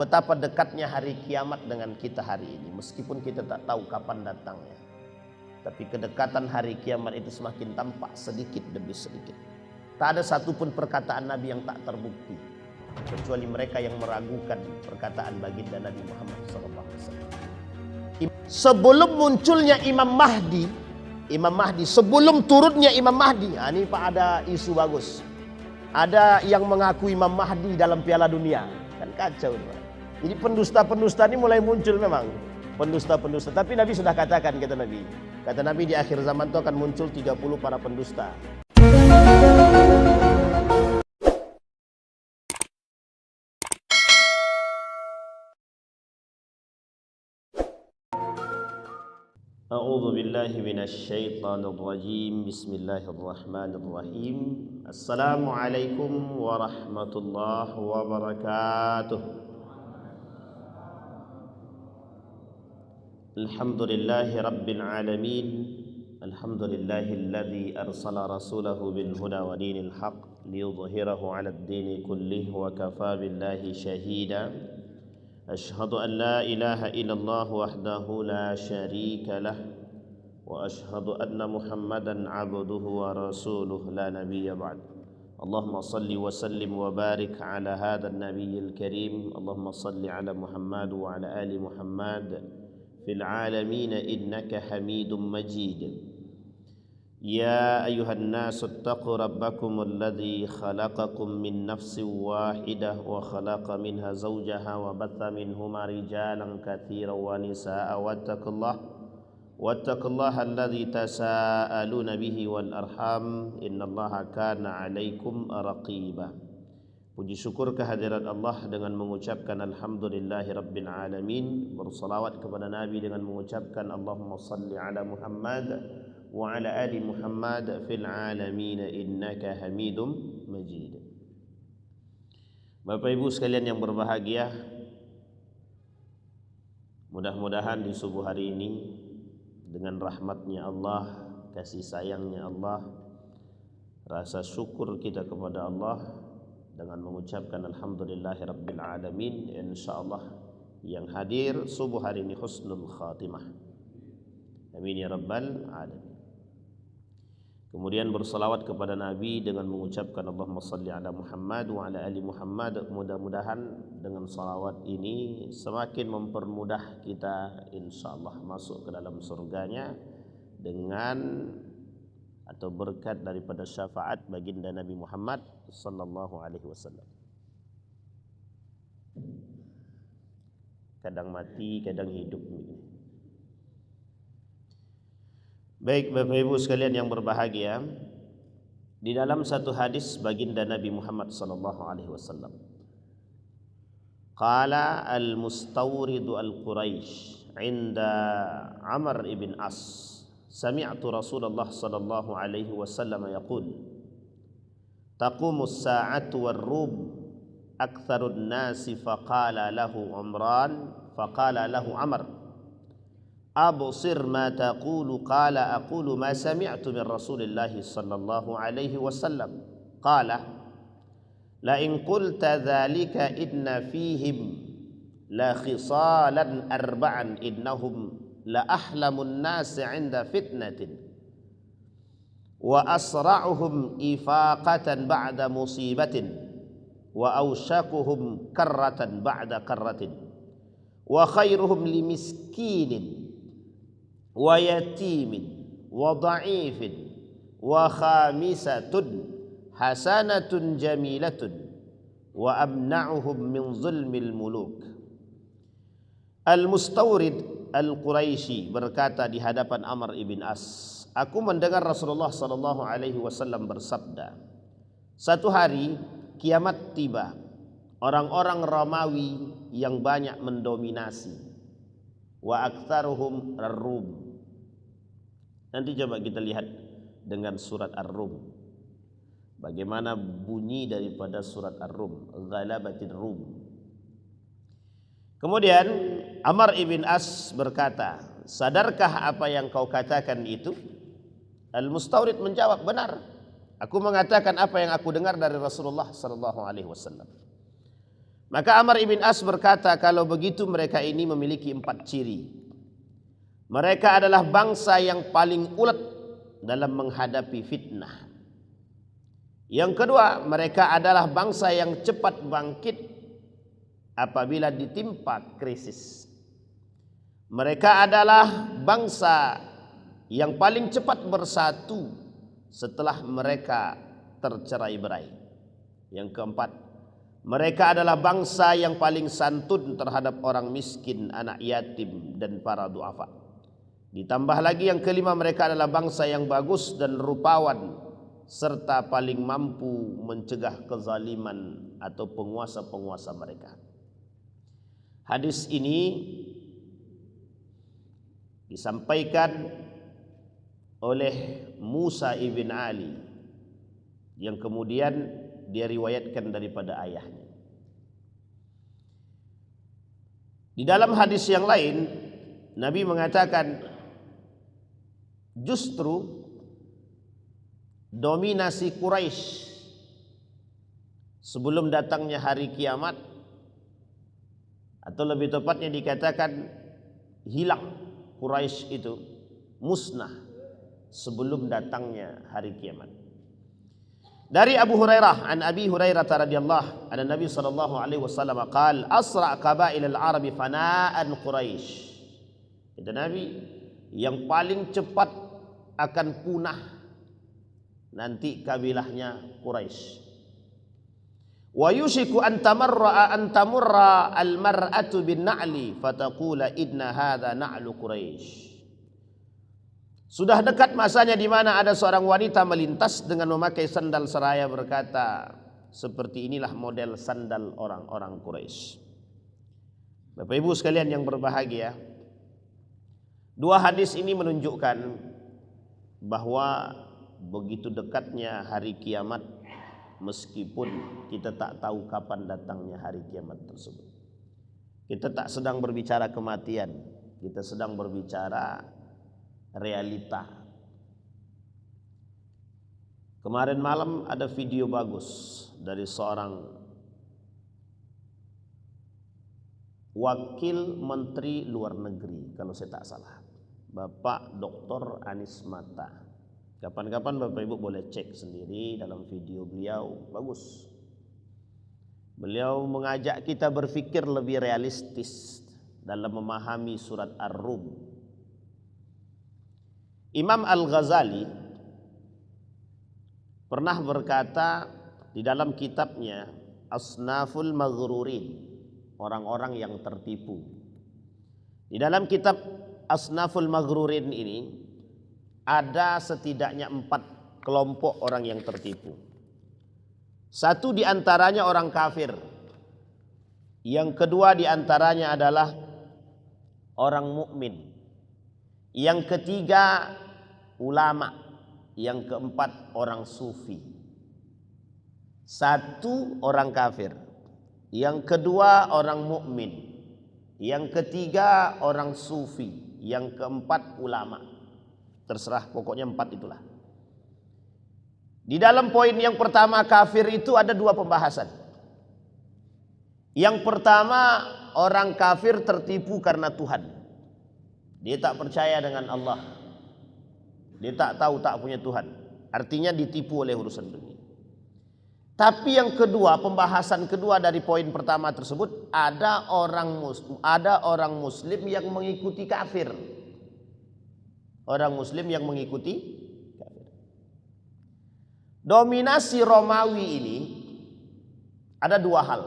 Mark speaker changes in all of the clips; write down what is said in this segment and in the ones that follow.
Speaker 1: Betapa dekatnya hari kiamat dengan kita hari ini, meskipun kita tak tahu kapan datangnya. Tapi kedekatan hari kiamat itu semakin tampak sedikit demi sedikit. Tak ada satupun perkataan Nabi yang tak terbukti, kecuali mereka yang meragukan perkataan baginda Nabi Muhammad SAW. Sebelum munculnya Imam Mahdi, sebelum turunnya Imam Mahdi, ini Pak ada isu bagus. Ada yang mengaku Imam Mahdi dalam Piala Dunia, kan kacau Pak. Jadi pendusta-pendusta ini mulai muncul memang. Pendusta-pendusta. Tapi Nabi sudah katakan, kata Nabi. Kata Nabi di akhir zaman itu akan muncul 30 para pendusta. A'udzu billahi minasy syaithanir rajim. Bismillahirrahmanirrahim. Assalamualaikum warahmatullahi wabarakatuh. Alhamdulillahi rabbil alamin. Alhamdulillahilladzi arsala rasulahu bil huda wa dinil haqq liyudhhirahu 'alad dini kullih wa kafa billahi shahida. Ashhadu an la ilaha illallah wahdahu la syarika lah wa ashhadu anna Muhammadan 'abduhu wa rasuluhu la nabiyya ba'd. Allahumma salli wa sallim wa barik ala hadzal nabiyyil karim. Allahumma salli ala Muhammad wa ala ali Muhammad fil alamin innaka Hamidum Majid. Ya ayyuhan nasu ittaqu rabbakum alladzi khalaqakum min nafsin wahidah wa khalaqa minha zawjaha wa batha minhuma rijalan katsiran wa nisaa'a wattaqullaha alladzi tasaaluna bihi wal arham innallaha kana 'alaikum raqiba. Puji syukur kehadirat Allah dengan mengucapkan alhamdulillahi rabbil alamin, bersalawat kepada Nabi dengan mengucapkan Allahumma salli ala Muhammad wa ala ali Muhammad fil alamin innaka Hamidum Majid. Bapak Ibu sekalian yang berbahagia, mudah-mudahan di subuh hari ini dengan rahmatnya Allah, kasih sayangnya Allah, rasa syukur kita kepada Allah dengan mengucapkan alhamdulillahi rabbil alamin, insyaallah yang hadir subuh hari ini husnul khatimah. Amin ya rabbal alamin. Kemudian bersalawat kepada Nabi dengan mengucapkan Allahumma salli ala Muhammad wa ala ali Muhammad. Mudah-mudahan dengan salawat ini semakin mempermudah kita insyaallah masuk ke dalam surganya dengan atau berkat daripada syafaat baginda Nabi Muhammad sallallahu alaihi wasallam. Kadang mati, kadang hidup. Baik Bapak Ibu sekalian yang berbahagia, di dalam satu hadis baginda Nabi Muhammad sallallahu alaihi wasallam, qala al-mustawridu al-Quraisy 'inda Amr ibn As, sami'tu Rasulullah sallallahu alaihi wasallam yaqul taqumus sa'atu war-rum aktsarun nasi faqala lahu Amr absir ma taqulu qala aqulu ma sami'tu min Rasulillah sallallahu alaihi wasallam qala la in qulta dhalika inna fihim la khisalan arba'an innahum la ahlamun nasi 'inda fitnatin wa asra'uhum ifaqatan ba'da musibatin wa awshakuhum karratan ba'da karratin wa khairuhum limiskinin wa yatimin wa dha'ifin wa khamisatun hasanatun jamilatun wa amna'uhum min zulmil muluk. Al-Mustawrid Al-Quraisy berkata di hadapan Amr ibn As, aku mendengar Rasulullah sallallahu alaihi wasallam bersabda, satu hari kiamat tiba, orang-orang Romawi yang banyak mendominasi, wa aktsaruhum ar-Rum. Nanti coba kita lihat dengan surat Ar-Rum, bagaimana bunyi daripada surat Ar-Rum, ghalabatir Rum. Kemudian Amr ibn As berkata, sadarkah apa yang kau katakan itu? Al-Mustawrid menjawab, benar. Aku mengatakan apa yang aku dengar dari Rasulullah sallallahu alaihi wasallam. Maka Amr ibn As berkata, kalau begitu mereka ini memiliki 4 ciri. Mereka adalah bangsa yang paling ulet dalam menghadapi fitnah. Yang kedua, mereka adalah bangsa yang cepat bangkit apabila ditimpa krisis. Mereka adalah bangsa yang paling cepat bersatu setelah mereka tercerai-berai. Yang keempat, mereka adalah bangsa yang paling santun terhadap orang miskin, anak yatim, dan para duafa. Ditambah lagi yang kelima, mereka adalah bangsa yang bagus dan rupawan serta paling mampu mencegah kezaliman atau penguasa-penguasa mereka. Hadis ini disampaikan oleh Musa ibn Ali yang kemudian dia riwayatkan daripada ayahnya. Di dalam hadis yang lain Nabi mengatakan justru dominasi Quraisy sebelum datangnya hari kiamat, atau lebih tepatnya dikatakan hilang Quraisy itu, musnah sebelum datangnya hari kiamat. Dari Abu Hurairah, an Abi Hurairah radhiyallahu anhu, Nabi sallallahu alaihi wasallam qaal asra qabail al-arab fana'an Quraisy. Kata Nabi, yang paling cepat akan punah nanti kabilahnya Quraisy. Wa yushiku an tamurra al-mar'atu bin na'li fataqula inna hadha na'lu Quraisy. Sudah dekat masanya di mana ada seorang wanita melintas dengan memakai sandal seraya berkata, seperti inilah model sandal orang-orang Quraisy. Bapak Ibu sekalian yang berbahagia, dua hadis ini menunjukkan bahwa begitu dekatnya hari kiamat, meskipun kita tak tahu kapan datangnya hari kiamat tersebut. Kita tak sedang berbicara kematian, kita sedang berbicara realita. Kemarin malam ada video bagus dari seorang wakil menteri luar negeri, kalau saya tak salah, Bapak Dr. Anies Mata. Kapan-kapan Bapak Ibu boleh cek sendiri dalam video beliau, bagus. Beliau mengajak kita berpikir lebih realistis dalam memahami surat Ar-Rum. Imam Al-Ghazali pernah berkata di dalam kitabnya Asnaful Maghrurin, orang-orang yang tertipu. Di dalam kitab Asnaful Maghrurin ini ada setidaknya 4 kelompok orang yang tertipu. Satu di antaranya orang kafir. Yang kedua di antaranya adalah orang mukmin. Yang ketiga ulama. Yang keempat orang sufi. Satu orang kafir. Yang kedua orang mukmin. Yang ketiga orang sufi. Yang keempat ulama. Terserah, pokoknya 4 itulah. Di dalam poin yang pertama kafir itu ada 2 pembahasan. Yang pertama, orang kafir tertipu karena Tuhan. Dia tak percaya dengan Allah. Dia tak tahu, tak punya Tuhan. Artinya ditipu oleh urusan dunia. Tapi yang kedua, pembahasan kedua dari poin pertama tersebut, ada orang muslim yang mengikuti kafir. Orang muslim yang mengikuti kafir. Dominasi Romawi ini ada 2 hal.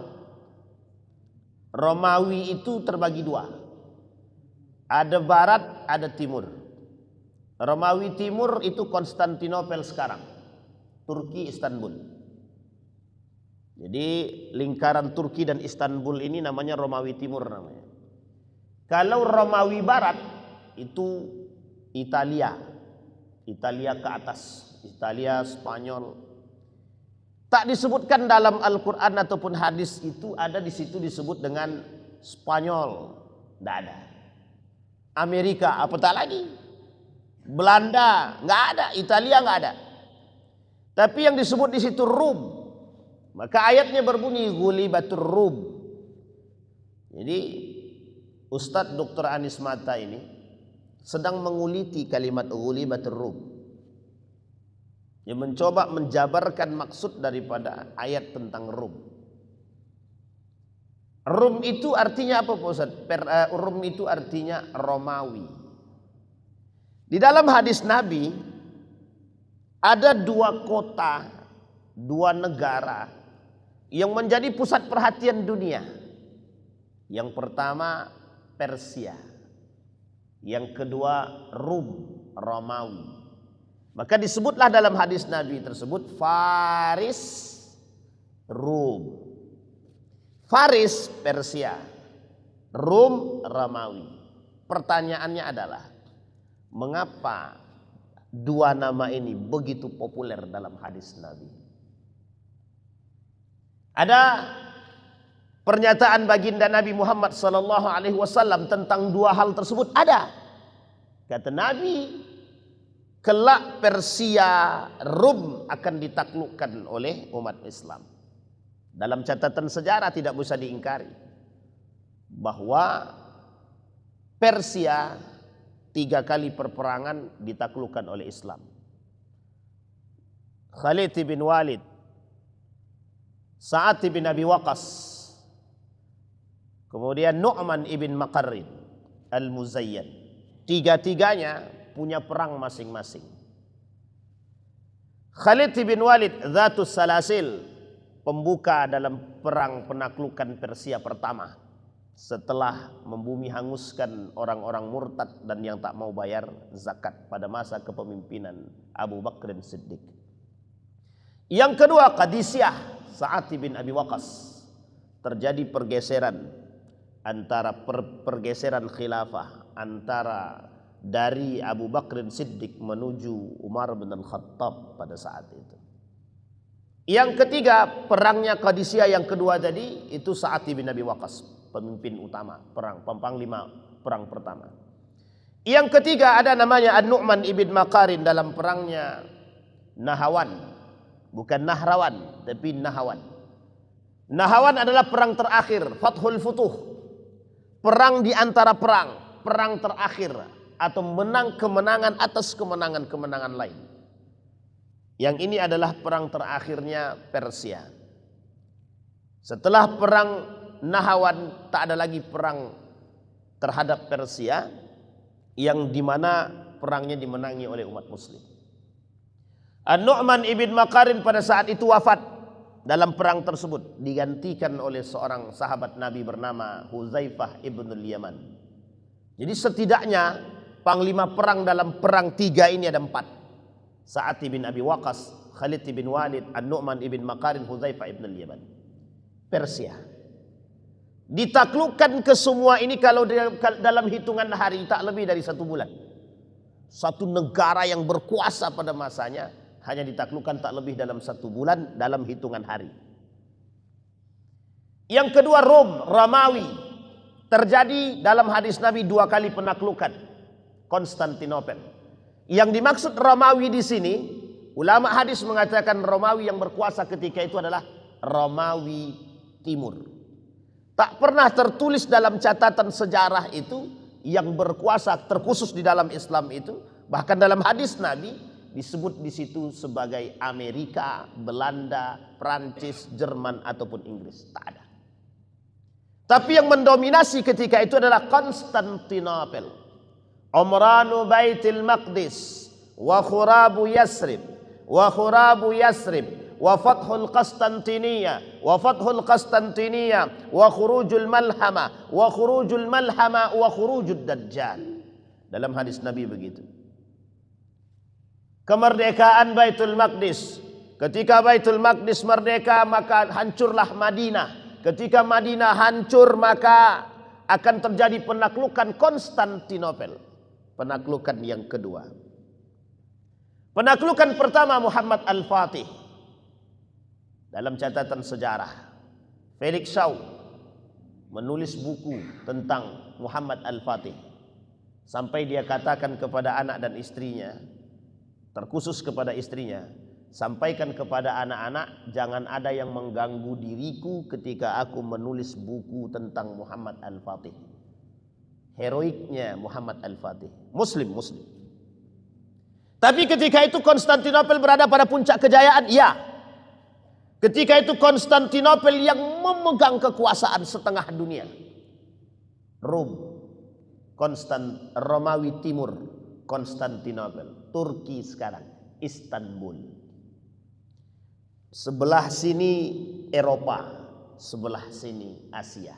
Speaker 1: Romawi itu terbagi 2. Ada barat, ada timur. Romawi timur itu Konstantinopel sekarang, Turki, Istanbul. Jadi lingkaran Turki dan Istanbul ini namanya Romawi timur namanya. Kalau Romawi barat itu Italia ke atas, Italia, Spanyol. Tak disebutkan dalam Al-Quran ataupun hadis itu ada di situ disebut dengan Spanyol, tidak ada. Amerika apatah lagi, Belanda nggak ada, Italia nggak ada. Tapi yang disebut di situ Rum. Maka ayatnya berbunyi ghulibatur Rum, Jadi Ustadz Dr. Anis Mata ini sedang menguliti kalimat ghulibatur Rum, yang mencoba menjabarkan maksud daripada ayat tentang Rum. Rum itu artinya apa Pak Ustadz? Rum itu artinya Romawi. Di dalam hadis Nabi ada dua kota, dua negara yang menjadi pusat perhatian dunia. Yang pertama Persia, yang kedua Rum, Romawi. Maka disebutlah dalam hadis Nabi tersebut Faris, Rum. Faris Persia, Rum Romawi. Pertanyaannya adalah, mengapa dua nama ini begitu populer dalam hadis Nabi? Ada pernyataan baginda Nabi Muhammad SAW tentang dua hal tersebut? Ada. Kata Nabi, kelak Persia, Rum akan ditaklukkan oleh umat Islam. Dalam catatan sejarah tidak bisa diingkari bahwa Persia 3 kali perperangan ditaklukkan oleh Islam. Khalid bin Walid, Sa'ad bin Abi Waqqas, kemudian Nu'man ibn Maqarrin Al-Muzayyan. Tiga-tiganya punya perang masing-masing. Khalid bin Walid Dzatus Salasil, pembuka dalam perang penaklukan Persia pertama setelah membumi hanguskan orang-orang murtad dan yang tak mau bayar zakat pada masa kepemimpinan Abu Bakr Siddiq. Yang kedua Qadisiyah, Sa'ad bin Abi Waqqas. Terjadi pergeseran antara pergeseran khilafah antara dari Abu Bakr Siddiq menuju Umar bin Al-Khattab pada saat itu. Yang ketiga perangnya Qadisiyah yang kedua tadi itu Sa'ad bin Abi Waqqas, pemimpin utama perang, panglima perang pertama. Yang ketiga ada namanya An-Nu'man ibn Maqarrin dalam perangnya Nahawan, bukan Nahrawan tapi Nahawan. Nahawan adalah perang terakhir, Fathul Futuh, perang di antara perang terakhir atau menang kemenangan atas kemenangan-kemenangan lain. Yang ini adalah perang terakhirnya Persia. Setelah perang Nahawan tak ada lagi perang terhadap Persia, yang dimana perangnya dimenangi oleh umat muslim. An-Nu'man ibn Maqarrin pada saat itu wafat dalam perang tersebut, digantikan oleh seorang sahabat Nabi bernama Huzaifah ibn al-Yaman. Jadi setidaknya panglima perang dalam perang 3 ini ada 4. Sa'ad bin Abi Waqqas, Khalid bin Walid, An-Nu'man ibn Maqarrin, Huzaifah ibn al-Yaman. Persia ditaklukkan ke semua ini kalau dalam hitungan hari tak lebih dari 1 bulan. Satu negara yang berkuasa pada masanya hanya ditaklukkan tak lebih dalam 1 bulan dalam hitungan hari. Yang kedua Rom, Romawi. Terjadi dalam hadis Nabi 2 kali penaklukan Konstantinopel. Yang dimaksud Romawi di sini, ulama hadis mengatakan Romawi yang berkuasa ketika itu adalah Romawi Timur. Tak pernah tertulis dalam catatan sejarah itu yang berkuasa terkhusus di dalam Islam itu, bahkan dalam hadis Nabi disebut di situ sebagai Amerika, Belanda, Prancis, Jerman ataupun Inggris. Tak ada. Tapi yang mendominasi ketika itu adalah Konstantinopel. Umranu Baitul Maqdis wa khurabu Yasrib wa fathul Qastantiniyah wa khurujul Malhama wa khurujud Dajjal. Dalam hadis Nabi begitu. Kemerdekaan Baitul Maqdis, ketika Baitul Maqdis merdeka maka hancurlah Madinah. Ketika Madinah hancur maka akan terjadi penaklukan Konstantinopel. Penaklukan yang kedua. Penaklukan pertama Muhammad Al-Fatih. Dalam catatan sejarah, Felix Shaw menulis buku tentang Muhammad Al-Fatih. Sampai dia katakan kepada anak dan istrinya, terkhusus kepada istrinya, Sampaikan kepada anak-anak, jangan ada yang mengganggu diriku ketika aku menulis buku tentang Muhammad Al-Fatih. Heroiknya Muhammad Al-Fatih, Muslim. Tapi ketika itu Konstantinopel berada pada puncak kejayaan, ya. Ketika itu Konstantinopel yang memegang kekuasaan setengah dunia. Romawi Timur, Konstantinopel, Turki sekarang, Istanbul. Sebelah sini Eropa, sebelah sini Asia.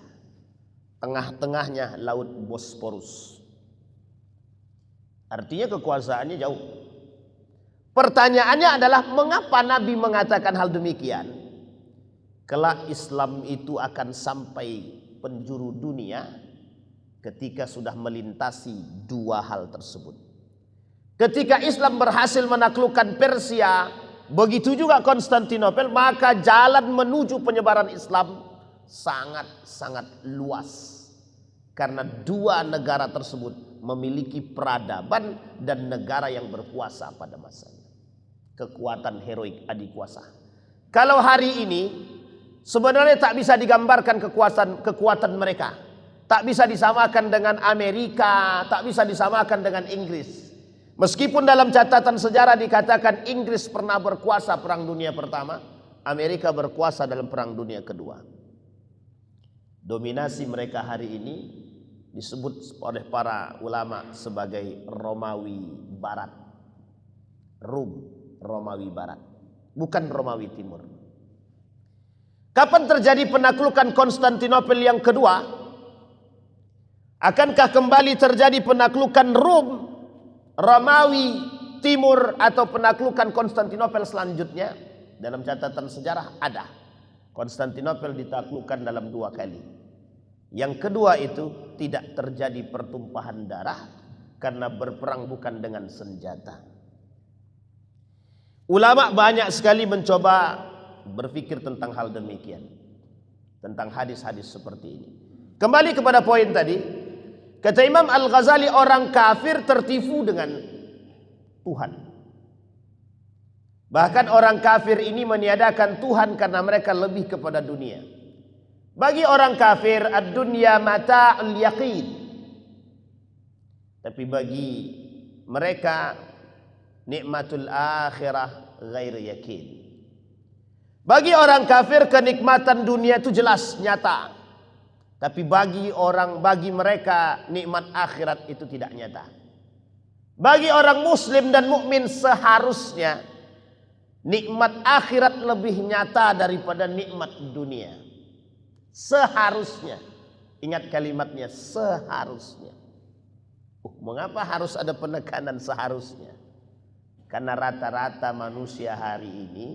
Speaker 1: Tengah-tengahnya Laut Bosporus. Artinya kekuasaannya jauh. Pertanyaannya adalah mengapa Nabi mengatakan hal demikian? Kelak Islam itu akan sampai penjuru dunia ketika sudah melintasi dua hal tersebut. Ketika Islam berhasil menaklukkan Persia, begitu juga Konstantinopel, maka jalan menuju penyebaran Islam sangat-sangat luas. Karena dua negara tersebut memiliki peradaban dan negara yang berkuasa pada masanya. Kekuatan heroik adikuasa. Kalau hari ini sebenarnya tak bisa digambarkan kekuatan mereka. Tak bisa disamakan dengan Amerika, tak bisa disamakan dengan Inggris. Meskipun dalam catatan sejarah dikatakan Inggris pernah berkuasa Perang Dunia Pertama, Amerika berkuasa dalam Perang Dunia Kedua. Dominasi mereka hari ini disebut oleh para ulama sebagai Romawi Barat. Romawi Barat, bukan Romawi Timur. Kapan terjadi penaklukan Konstantinopel yang kedua? Akankah kembali terjadi penaklukan Romawi Timur atau penaklukan Konstantinopel selanjutnya? Dalam catatan sejarah ada. Konstantinopel ditaklukkan dalam 2 kali. Yang kedua itu tidak terjadi pertumpahan darah karena berperang bukan dengan senjata. Ulama banyak sekali mencoba berpikir tentang hal demikian, tentang hadis-hadis seperti ini. Kembali kepada poin tadi, kata Imam Al-Ghazali, orang kafir tertipu dengan Tuhan. Bahkan orang kafir ini meniadakan Tuhan karena mereka lebih kepada dunia. Bagi orang kafir, ad-dunya mata'ul yaqin. Tapi bagi mereka nikmatul akhirah ghair yakin. Bagi orang kafir kenikmatan dunia itu jelas nyata. Tapi bagi mereka nikmat akhirat itu tidak nyata. Bagi orang muslim dan mukmin seharusnya nikmat akhirat lebih nyata daripada nikmat dunia. Seharusnya. Ingat kalimatnya, seharusnya. Mengapa harus ada penekanan seharusnya? Karena rata-rata manusia hari ini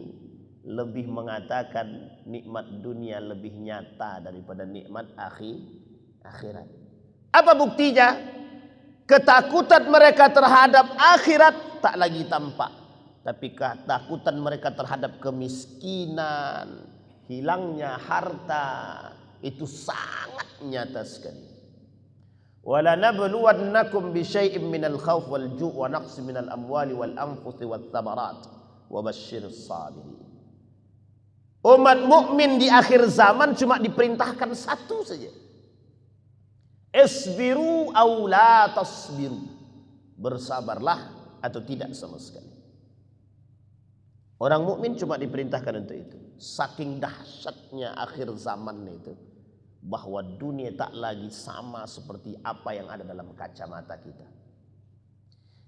Speaker 1: lebih mengatakan nikmat dunia lebih nyata daripada nikmat akhirat. Apa buktinya? Ketakutan mereka terhadap akhirat tak lagi tampak, tapi ketakutan mereka terhadap kemiskinan, hilangnya harta itu sangat nyata sekali. Wala nabluwannakum bisyai'in minal khauf wal ju' wa naqsin minal amwali wal anfusi wath thamarat wa basyyiris sabirin. Umat mukmin di akhir zaman cuma diperintahkan satu saja. Isbiru aw la tasbiru. Bersabarlah atau tidak sama sekali. Orang mukmin cuma diperintahkan untuk itu. Saking dahsyatnya akhir zaman itu, bahwa dunia tak lagi sama seperti apa yang ada dalam kacamata kita.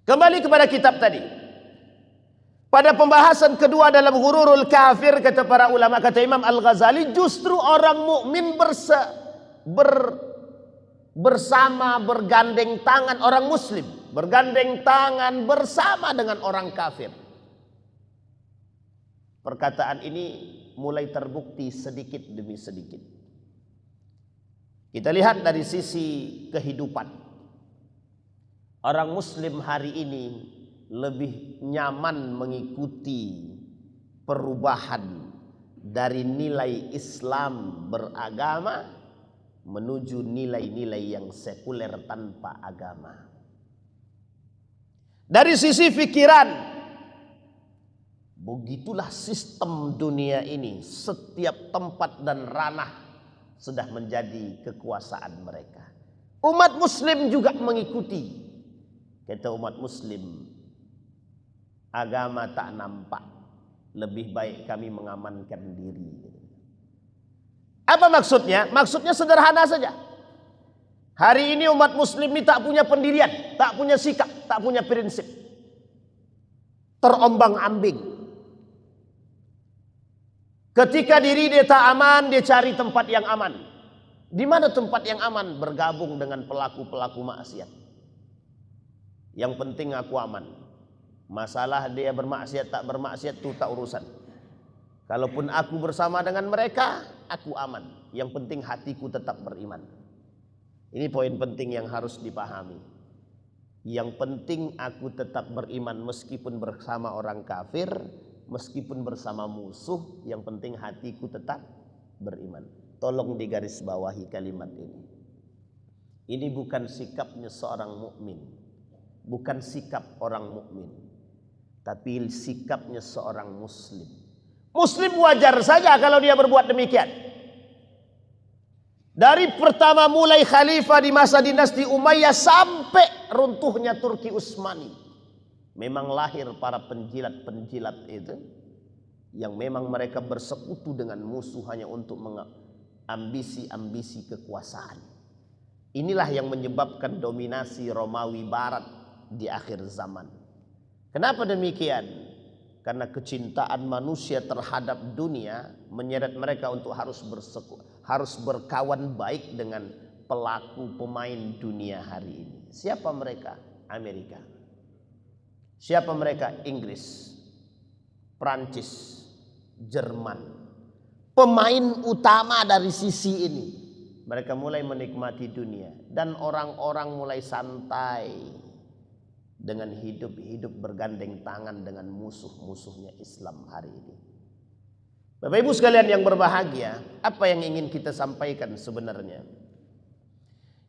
Speaker 1: Kembali kepada kitab tadi. Pada pembahasan kedua dalam Ghururul Kafir, kata para ulama, kata Imam Al-Ghazali, justru orang mukmin bersama bergandeng tangan, orang muslim bergandeng tangan bersama dengan orang kafir. Perkataan ini mulai terbukti sedikit demi sedikit. Kita lihat dari sisi kehidupan. Orang muslim hari ini lebih nyaman mengikuti perubahan dari nilai Islam beragama menuju nilai-nilai yang sekuler tanpa agama. Dari sisi pikiran, Begitulah sistem dunia ini. Setiap tempat dan ranah sudah menjadi kekuasaan mereka. Umat muslim juga mengikuti. Kata umat muslim, agama tak nampak, lebih baik kami mengamankan diri. Apa maksudnya? Maksudnya sederhana saja. Hari ini umat muslim ini tak punya pendirian, tak punya sikap, tak punya prinsip. Terombang-ambing. Ketika diri dia tak aman, dia cari tempat yang aman. Di mana tempat yang aman? Bergabung dengan pelaku-pelaku maksiat. Yang penting aku aman. Masalah dia bermaksiat tak bermaksiat itu tak urusan. Kalaupun aku bersama dengan mereka, aku aman. Yang penting hatiku tetap beriman. Ini poin penting yang harus dipahami. Yang penting aku tetap beriman meskipun bersama orang kafir, meskipun bersama musuh, yang penting hatiku tetap beriman. Tolong digarisbawahi kalimat ini. Ini bukan sikapnya seorang mukmin, bukan sikap orang mukmin, tapi sikapnya seorang muslim. Muslim wajar saja kalau dia berbuat demikian. Dari pertama mulai khalifah di masa dinasti Umayyah sampai runtuhnya Turki Utsmani, memang lahir para penjilat-penjilat itu yang memang mereka bersekutu dengan musuh hanya untuk ambisi-ambisi kekuasaan. Inilah yang menyebabkan dominasi Romawi Barat di akhir zaman. Kenapa demikian? Karena kecintaan manusia terhadap dunia menyeret mereka untuk harus berkawan baik dengan pelaku pemain dunia hari ini. Siapa mereka? Amerika. Siapa mereka? Inggris, Prancis, Jerman. Pemain utama dari sisi ini. Mereka mulai menikmati dunia. Dan orang-orang mulai santai dengan hidup bergandeng tangan dengan musuh-musuhnya Islam hari ini. Bapak Ibu sekalian yang berbahagia, apa yang ingin kita sampaikan sebenarnya?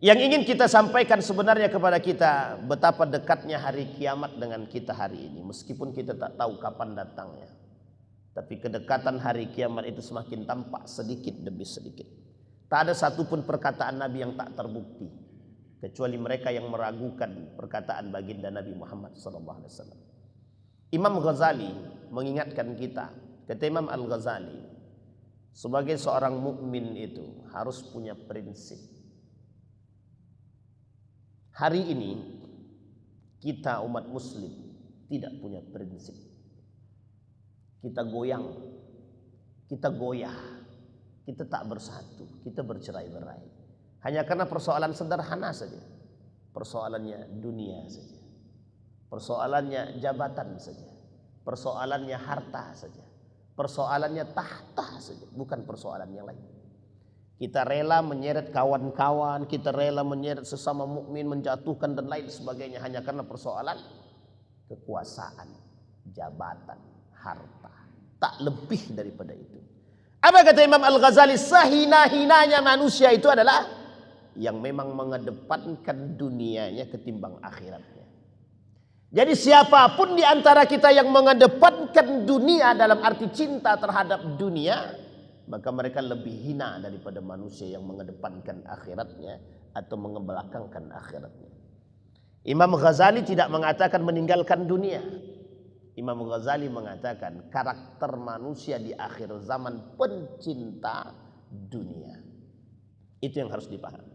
Speaker 1: Yang ingin kita sampaikan sebenarnya kepada kita, betapa dekatnya hari kiamat dengan kita hari ini. Meskipun kita tak tahu kapan datangnya, tapi kedekatan hari kiamat itu semakin tampak sedikit demi sedikit. Tak ada satupun perkataan Nabi yang tak terbukti, kecuali mereka yang meragukan perkataan baginda Nabi Muhammad SAW. Imam Ghazali mengingatkan kita, kata Imam Al-Ghazali, sebagai seorang mukmin itu harus punya prinsip. Hari ini kita umat muslim tidak punya prinsip. Kita goyang, kita goyah, kita tak bersatu, kita bercerai-berai. Hanya karena persoalan sederhana saja. Persoalannya dunia saja. Persoalannya jabatan saja. Persoalannya harta saja. Persoalannya tahta saja. Bukan persoalan yang lain. Kita rela menyeret kawan-kawan, kita rela menyeret sesama mukmin, menjatuhkan dan lain sebagainya hanya karena persoalan kekuasaan, jabatan, harta. Tak lebih daripada itu. Apa kata Imam Al-Ghazali? Sehina-hinanya manusia itu adalah yang memang mengedepankan dunianya ketimbang akhiratnya. Jadi siapapun di antara kita yang mengedepankan dunia dalam arti cinta terhadap dunia, maka mereka lebih hina daripada manusia yang mengedepankan akhiratnya atau mengebelakangkan akhiratnya. Imam Ghazali tidak mengatakan meninggalkan dunia. Imam Ghazali mengatakan karakter manusia di akhir zaman pencinta dunia. Itu yang harus dipahami.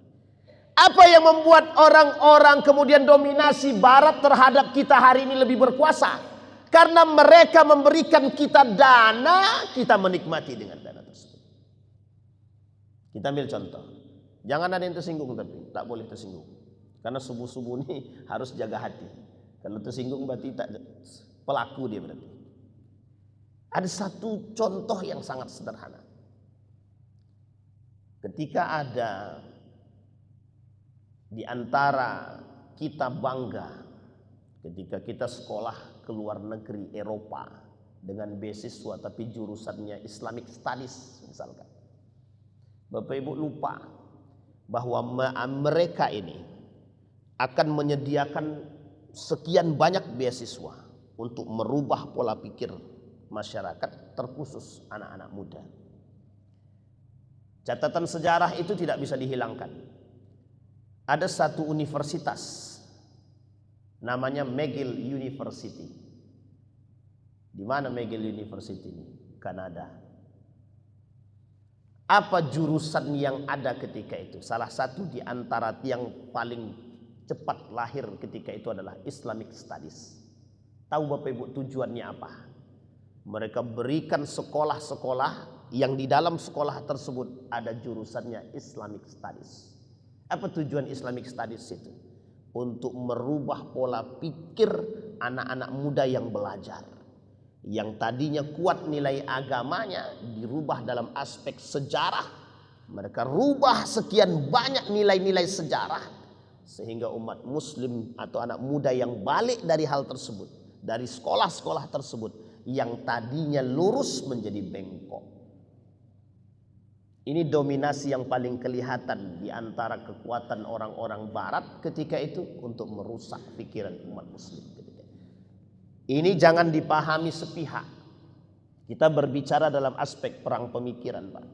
Speaker 1: Apa yang membuat orang-orang kemudian dominasi barat terhadap kita hari ini lebih berkuasa? Karena mereka memberikan kita dana, kita menikmati dengan dana tersebut. Kita ambil contoh. Jangan ada yang tersinggung, tapi tak boleh tersinggung. Karena subuh-subuh ini harus jaga hati. Kalau tersinggung berarti tak pelaku dia berarti. Ada satu contoh yang sangat sederhana. Ketika ada di antara kita bangga ketika kita sekolah ke luar negeri Eropa dengan beasiswa tapi jurusannya Islamic Studies misalkan. Bapak Ibu lupa bahwa mereka ini akan menyediakan sekian banyak beasiswa untuk merubah pola pikir masyarakat, terkhusus anak-anak muda. Catatan sejarah itu tidak bisa dihilangkan. Ada satu universitas namanya McGill University. Di mana McGill University ini? Kanada. Apa jurusan yang ada ketika itu? Salah satu di antara yang paling cepat lahir ketika itu adalah Islamic Studies. Tahu Bapak Ibu tujuannya apa? Mereka berikan sekolah-sekolah yang di dalam sekolah tersebut ada jurusannya Islamic Studies. Apa tujuan Islamic Studies itu? Untuk merubah pola pikir anak-anak muda yang belajar. Yang tadinya kuat nilai agamanya dirubah dalam aspek sejarah. Mereka rubah sekian banyak nilai-nilai sejarah sehingga umat muslim atau anak muda yang balik dari hal tersebut, dari sekolah-sekolah tersebut, yang tadinya lurus menjadi bengkok. Ini dominasi yang paling kelihatan di antara kekuatan orang-orang barat ketika itu untuk merusak pikiran umat muslim. Ini jangan dipahami sepihak. Kita berbicara dalam aspek perang pemikiran, Pak.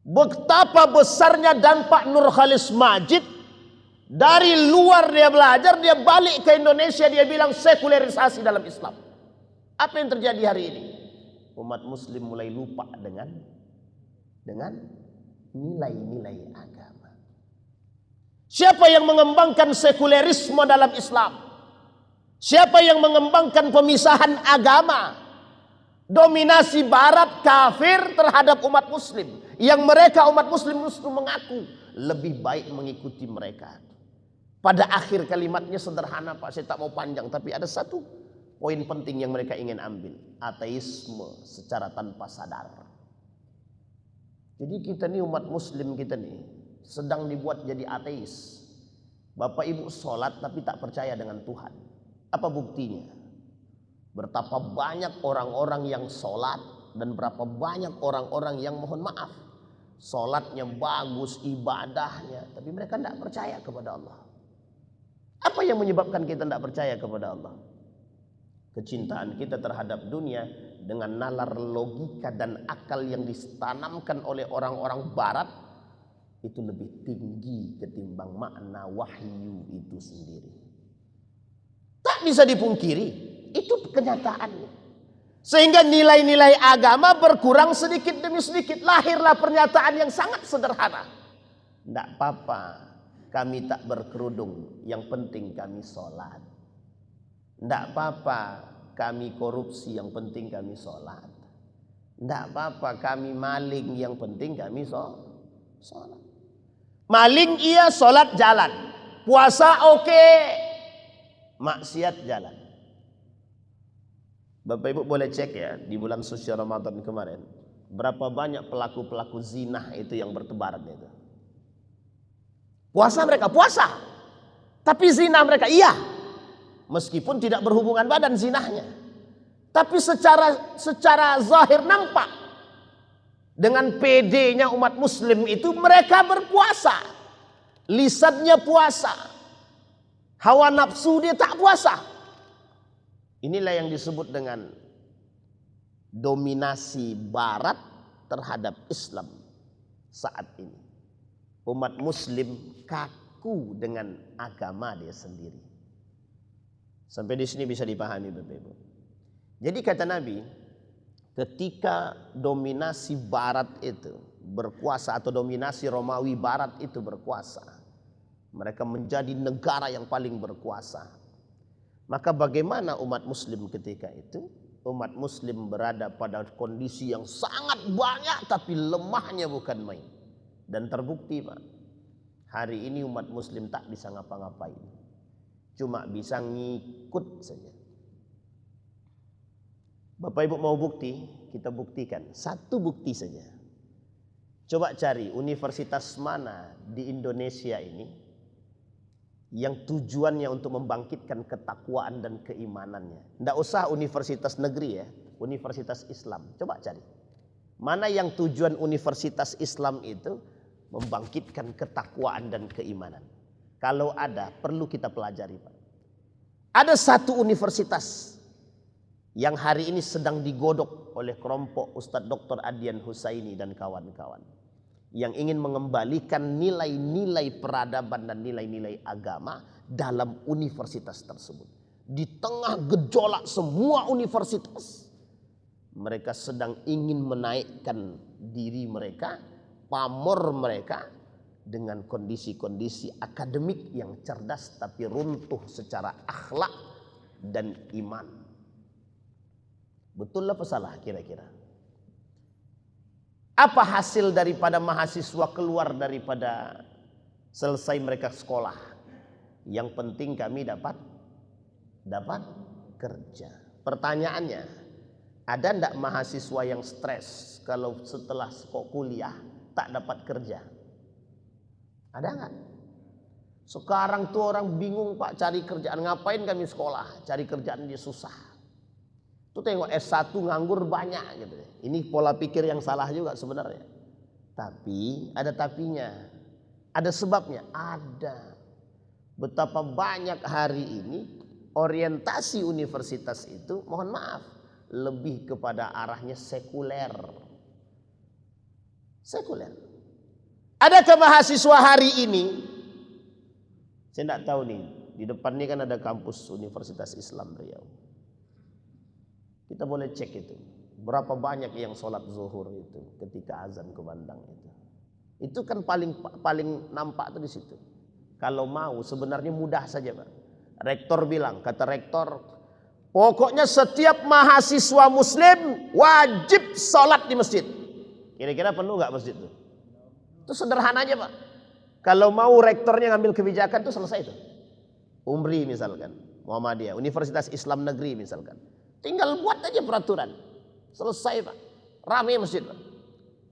Speaker 1: Betapa besarnya dampak Nurkhalis Majid. Dari luar dia belajar, dia balik ke Indonesia, dia bilang sekulerisasi dalam Islam. Apa yang terjadi hari ini? Umat muslim mulai lupa dengan nilai-nilai agama. Siapa yang mengembangkan sekulerisme dalam Islam? Siapa yang mengembangkan pemisahan agama? Dominasi barat kafir terhadap umat muslim. Yang mereka umat muslim justru mengaku lebih baik mengikuti mereka. Pada akhir kalimatnya sederhana, Pak, saya tak mau panjang, tapi ada satu poin penting yang mereka ingin ambil. Ateisme secara tanpa sadar. Jadi kita nih umat muslim, kita nih sedang dibuat jadi ateis. Bapak ibu sholat tapi tak percaya dengan Tuhan. Apa buktinya? Betapa banyak orang-orang yang sholat dan berapa banyak orang-orang yang mohon maaf, sholatnya bagus, ibadahnya, tapi mereka tidak percaya kepada Allah. Apa yang menyebabkan kita tidak percaya kepada Allah? Kecintaan kita terhadap dunia dengan nalar logika dan akal yang ditanamkan oleh orang-orang barat itu lebih tinggi ketimbang makna wahyu itu sendiri. Tak bisa dipungkiri, itu kenyataannya. Sehingga nilai-nilai agama berkurang sedikit demi sedikit. Lahirlah pernyataan yang sangat sederhana. Tidak apa-apa, kami tak berkerudung, yang penting kami sholat. Tidak apa-apa, kami korupsi, yang penting kami sholat. Tidak apa-apa, kami maling, yang penting kami sholat. Maling iya, sholat jalan. Puasa oke, maksiat jalan. Bapak Ibu boleh cek ya, di bulan suci Ramadan kemarin, berapa banyak pelaku-pelaku zina itu yang bertebaran itu. Puasa mereka, puasa. Tapi zina mereka, iya. Meskipun tidak berhubungan badan zinahnya. Tapi secara zahir nampak. Dengan PD-nya umat muslim itu mereka berpuasa. Lisannya puasa. Hawa nafsu dia tak puasa. Inilah yang disebut dengan dominasi barat terhadap Islam saat ini. Umat muslim kaku dengan agama dia sendiri. Sampai di sini bisa dipahami Bapak Ibu. Jadi kata Nabi, ketika dominasi barat itu berkuasa atau dominasi Romawi barat itu berkuasa, mereka menjadi negara yang paling berkuasa. Maka bagaimana umat muslim ketika itu? Umat muslim berada pada kondisi yang sangat banyak tapi lemahnya bukan main. Dan terbukti Pak, hari ini umat muslim tak bisa ngapa-ngapain. Cuma bisa ngikut saja. Bapak Ibu mau bukti? Kita buktikan. Satu bukti saja. Coba cari universitas mana di Indonesia ini yang tujuannya untuk membangkitkan ketakwaan dan keimanannya. Tidak usah universitas negeri ya, universitas Islam. Coba cari. Mana yang tujuan universitas Islam itu membangkitkan ketakwaan dan keimanan. Kalau ada, perlu kita pelajari Pak. Ada satu universitas yang hari ini sedang digodok oleh kelompok Ustadz Dr. Adian Husaini dan kawan-kawan, yang ingin mengembalikan nilai-nilai peradaban dan nilai-nilai agama dalam universitas tersebut. Di tengah gejolak semua universitas, mereka sedang ingin menaikkan diri mereka, pamor mereka, dengan kondisi-kondisi akademik yang cerdas tapi runtuh secara akhlak dan iman. Betul apa salah kira-kira? Apa hasil daripada mahasiswa keluar daripada selesai mereka sekolah? Yang penting kami dapat kerja. Pertanyaannya, ada enggak mahasiswa yang stres kalau setelah kuliah tak dapat kerja? Ada enggak? Sekarang tuh orang bingung, Pak, cari kerjaan. Ngapain kami sekolah? Cari kerjaan dia susah. Tuh tengok S1 nganggur banyak gitu. Ini pola pikir yang salah juga sebenarnya. Tapi ada tapinya. Ada sebabnya, ada. Betapa banyak hari ini orientasi universitas itu, mohon maaf, lebih kepada arahnya sekuler. Sekuler. Adakah mahasiswa hari ini, saya tidak tahu nih, di depan ini kan ada kampus Universitas Islam Riau. Kita boleh cek itu. Berapa banyak yang sholat zuhur itu ketika azan kumandang itu. Itu kan paling nampak tuh di situ. Kalau mau sebenarnya mudah saja, Pak. Rektor bilang, kata rektor, pokoknya setiap mahasiswa muslim wajib sholat di masjid. Kira-kira penuh nggak masjid itu? Itu sederhana aja, Pak. Kalau mau rektornya ngambil kebijakan itu selesai itu. Umri misalkan, Muhammadiyah, Universitas Islam Negeri misalkan. Tinggal buat aja peraturan. Selesai, Pak. Ramai masjid, Pak.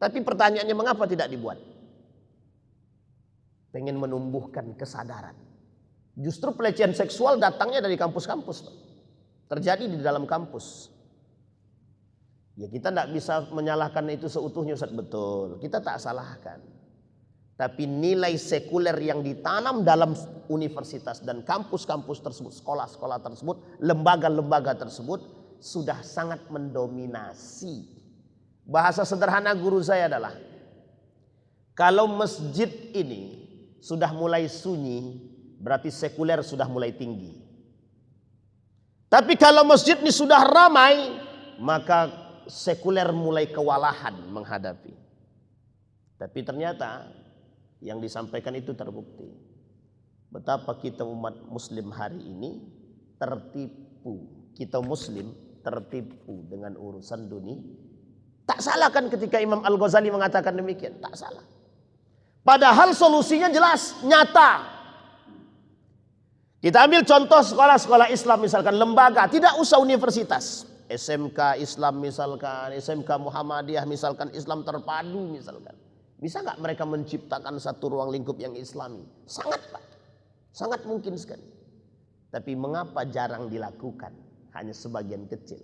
Speaker 1: Tapi pertanyaannya, mengapa tidak dibuat? Pengen menumbuhkan kesadaran. Justru pelecehan seksual datangnya dari kampus-kampus, Pak. Terjadi di dalam kampus. Ya kita tidak bisa menyalahkan itu seutuhnya, Ustaz. Betul, kita tak salahkan. Tapi nilai sekuler yang ditanam dalam universitas dan kampus-kampus tersebut, sekolah-sekolah tersebut, lembaga-lembaga tersebut sudah sangat mendominasi. Bahasa sederhana guru saya adalah, kalau masjid ini sudah mulai sunyi, berarti sekuler sudah mulai tinggi. Tapi kalau masjid ini sudah ramai, maka sekuler mulai kewalahan menghadapi. Tapi ternyata yang disampaikan itu terbukti. Betapa kita umat muslim hari ini tertipu. Kita muslim tertipu dengan urusan dunia. Tak salah kan ketika Imam Al-Ghazali mengatakan demikian? Tak salah. Padahal solusinya jelas, nyata. Kita ambil contoh sekolah-sekolah Islam misalkan, lembaga, tidak usah universitas. SMK Islam misalkan, SMK Muhammadiyah misalkan, Islam terpadu misalkan. Bisa nggak mereka menciptakan satu ruang lingkup yang islami? Sangat, Pak. Sangat mungkin sekali. Tapi mengapa jarang dilakukan? Hanya sebagian kecil.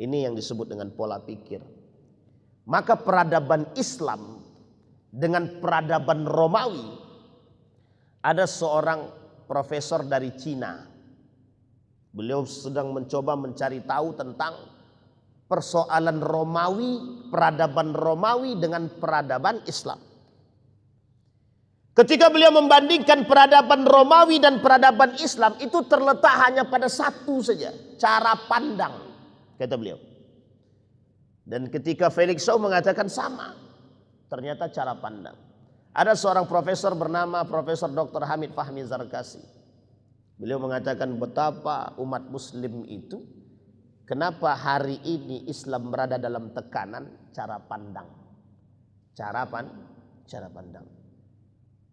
Speaker 1: Ini yang disebut dengan pola pikir. Maka peradaban Islam dengan peradaban Romawi, ada seorang profesor dari Cina. Beliau sedang mencoba mencari tahu tentang persoalan Romawi, peradaban Romawi dengan peradaban Islam. Ketika beliau membandingkan peradaban Romawi dan peradaban Islam, itu terletak hanya pada satu saja, cara pandang, kata beliau. Dan ketika Felix Shaw mengatakan sama, ternyata cara pandang. Ada seorang profesor bernama Profesor Dr. Hamid Fahmi Zarkasi. Beliau mengatakan betapa umat muslim itu, kenapa hari ini Islam berada dalam tekanan cara pandang. Cara pandang.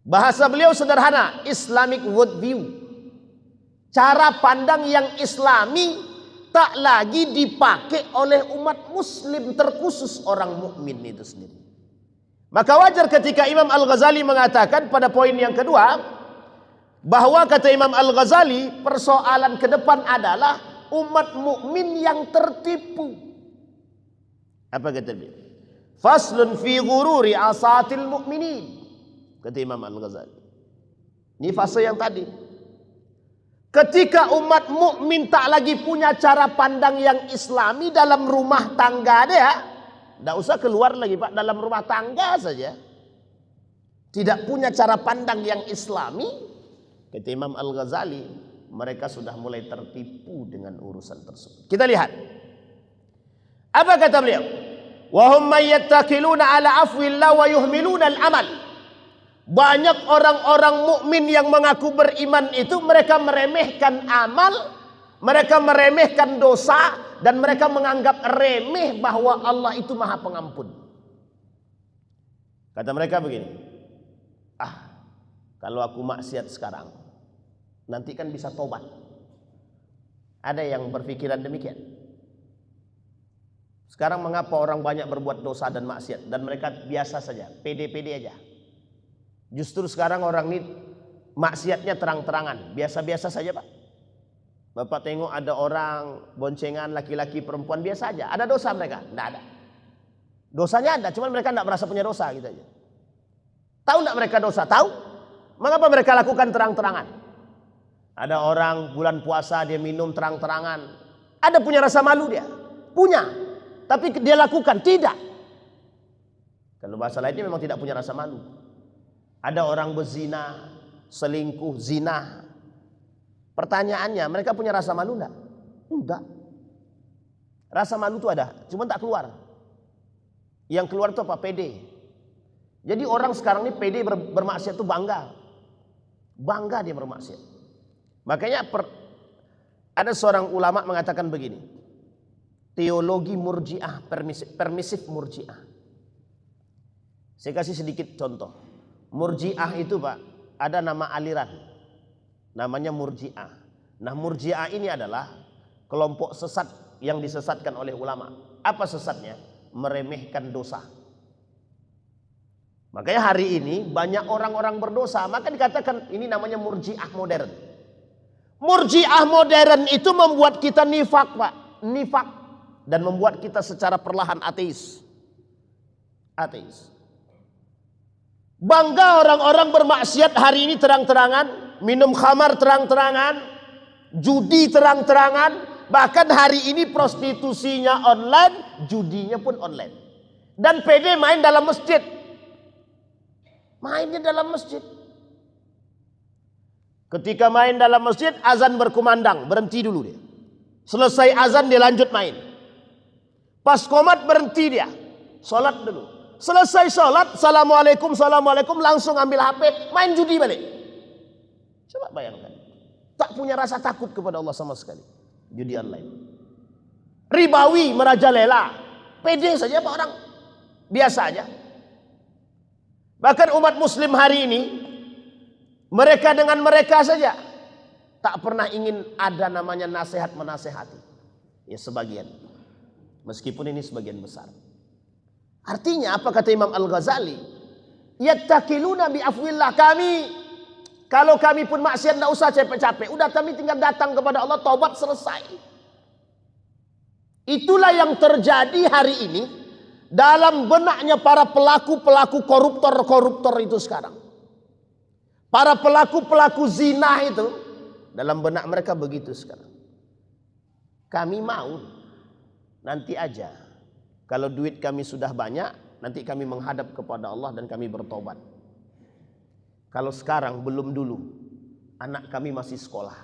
Speaker 1: Bahasa beliau sederhana, Islamic worldview. Cara pandang yang islami tak lagi dipakai oleh umat muslim, terkhusus orang mukmin itu sendiri. Maka wajar ketika Imam Al-Ghazali mengatakan pada poin yang kedua, bahwa kata Imam Al-Ghazali, persoalan ke depan adalah umat mukmin yang tertipu. Apa kata dia? Faslun fi ghururi asatil mu'minin, kata Imam Al-Ghazali. Ini fase yang tadi. Ketika umat mukmin tak lagi punya cara pandang yang islami dalam rumah tangga dia, tidak usah keluar lagi Pak, dalam rumah tangga saja tidak punya cara pandang yang islami, kata Imam Al-Ghazali, mereka sudah mulai tertipu dengan urusan tersebut. Kita lihat apa kata beliau, wa hum yattakiluna ala afwillah wa yuhmiluna al-amal. Banyak orang-orang mukmin yang mengaku beriman itu mereka meremehkan amal, mereka meremehkan dosa, dan mereka menganggap remeh bahwa Allah itu Maha Pengampun. Kata mereka begini, kalau aku maksiat sekarang, nanti kan bisa tobat. Ada yang berpikiran demikian. Sekarang mengapa orang banyak berbuat dosa dan maksiat dan mereka biasa saja, pede-pede aja. Justru sekarang orang ini maksiatnya terang-terangan, biasa-biasa saja Pak. Bapak tengok ada orang boncengan laki-laki perempuan biasa aja. Ada dosa mereka? Tidak ada. Dosanya ada, cuman mereka tidak merasa punya dosa gitu aja. Tahu tidak mereka dosa? Tahu. Mengapa mereka lakukan terang-terangan? Ada orang bulan puasa dia minum terang-terangan. Ada punya rasa malu dia? Punya. Tapi dia lakukan? Tidak. Kalau bahasa lainnya memang tidak punya rasa malu. Ada orang berzina, selingkuh, zina. Pertanyaannya, mereka punya rasa malu enggak? Enggak. Rasa malu itu ada, cuma tak keluar. Yang keluar itu apa? Pede. Jadi orang sekarang ini pede bermaksiat itu bangga. Bangga dia bermaksiat. Makanya ada seorang ulama mengatakan begini. Teologi murjiah, permisif murjiah. Saya kasih sedikit contoh. Murjiah itu Pak, ada nama aliran, namanya murjiah. Nah murjiah ini adalah kelompok sesat yang disesatkan oleh ulama. Apa sesatnya? Meremehkan dosa. Makanya hari ini banyak orang-orang berdosa, maka dikatakan ini namanya murjiah modern. Murjiah modern itu membuat kita nifak Pak, nifak, dan membuat kita secara perlahan ateis. Ateis. Bangga orang-orang bermaksiat hari ini terang-terangan, minum khamar terang-terangan, judi terang-terangan, bahkan hari ini prostitusinya online, judinya pun online. Dan PD main dalam masjid. Mainnya dalam masjid. Ketika main dalam masjid, azan berkumandang, berhenti dulu dia. Selesai azan dia lanjut main. Pas qomat berhenti dia, sholat dulu. Selesai sholat, assalamualaikum, assalamualaikum, langsung ambil HP, main judi balik. Coba bayangkan, tak punya rasa takut kepada Allah sama sekali. Judi online, ribawi, merajalela, pede saja Pak orang, biasa aja. Bahkan umat muslim hari ini, mereka dengan mereka saja, tak pernah ingin ada namanya nasihat menasehati. Ya sebagian, meskipun ini sebagian besar. Artinya apa kata Imam Al-Ghazali? Yattakiluna bi afwillah. Kalau kami pun maksiat tidak usah capek-capek. Udah kami tinggal datang kepada Allah, taubat, selesai. Itulah yang terjadi hari ini dalam benaknya para pelaku-pelaku koruptor-koruptor itu sekarang. Para pelaku-pelaku zina itu dalam benak mereka begitu sekarang. Kami mau nanti aja. Kalau duit kami sudah banyak, nanti kami menghadap kepada Allah dan kami bertobat. Kalau sekarang belum dulu, anak kami masih sekolah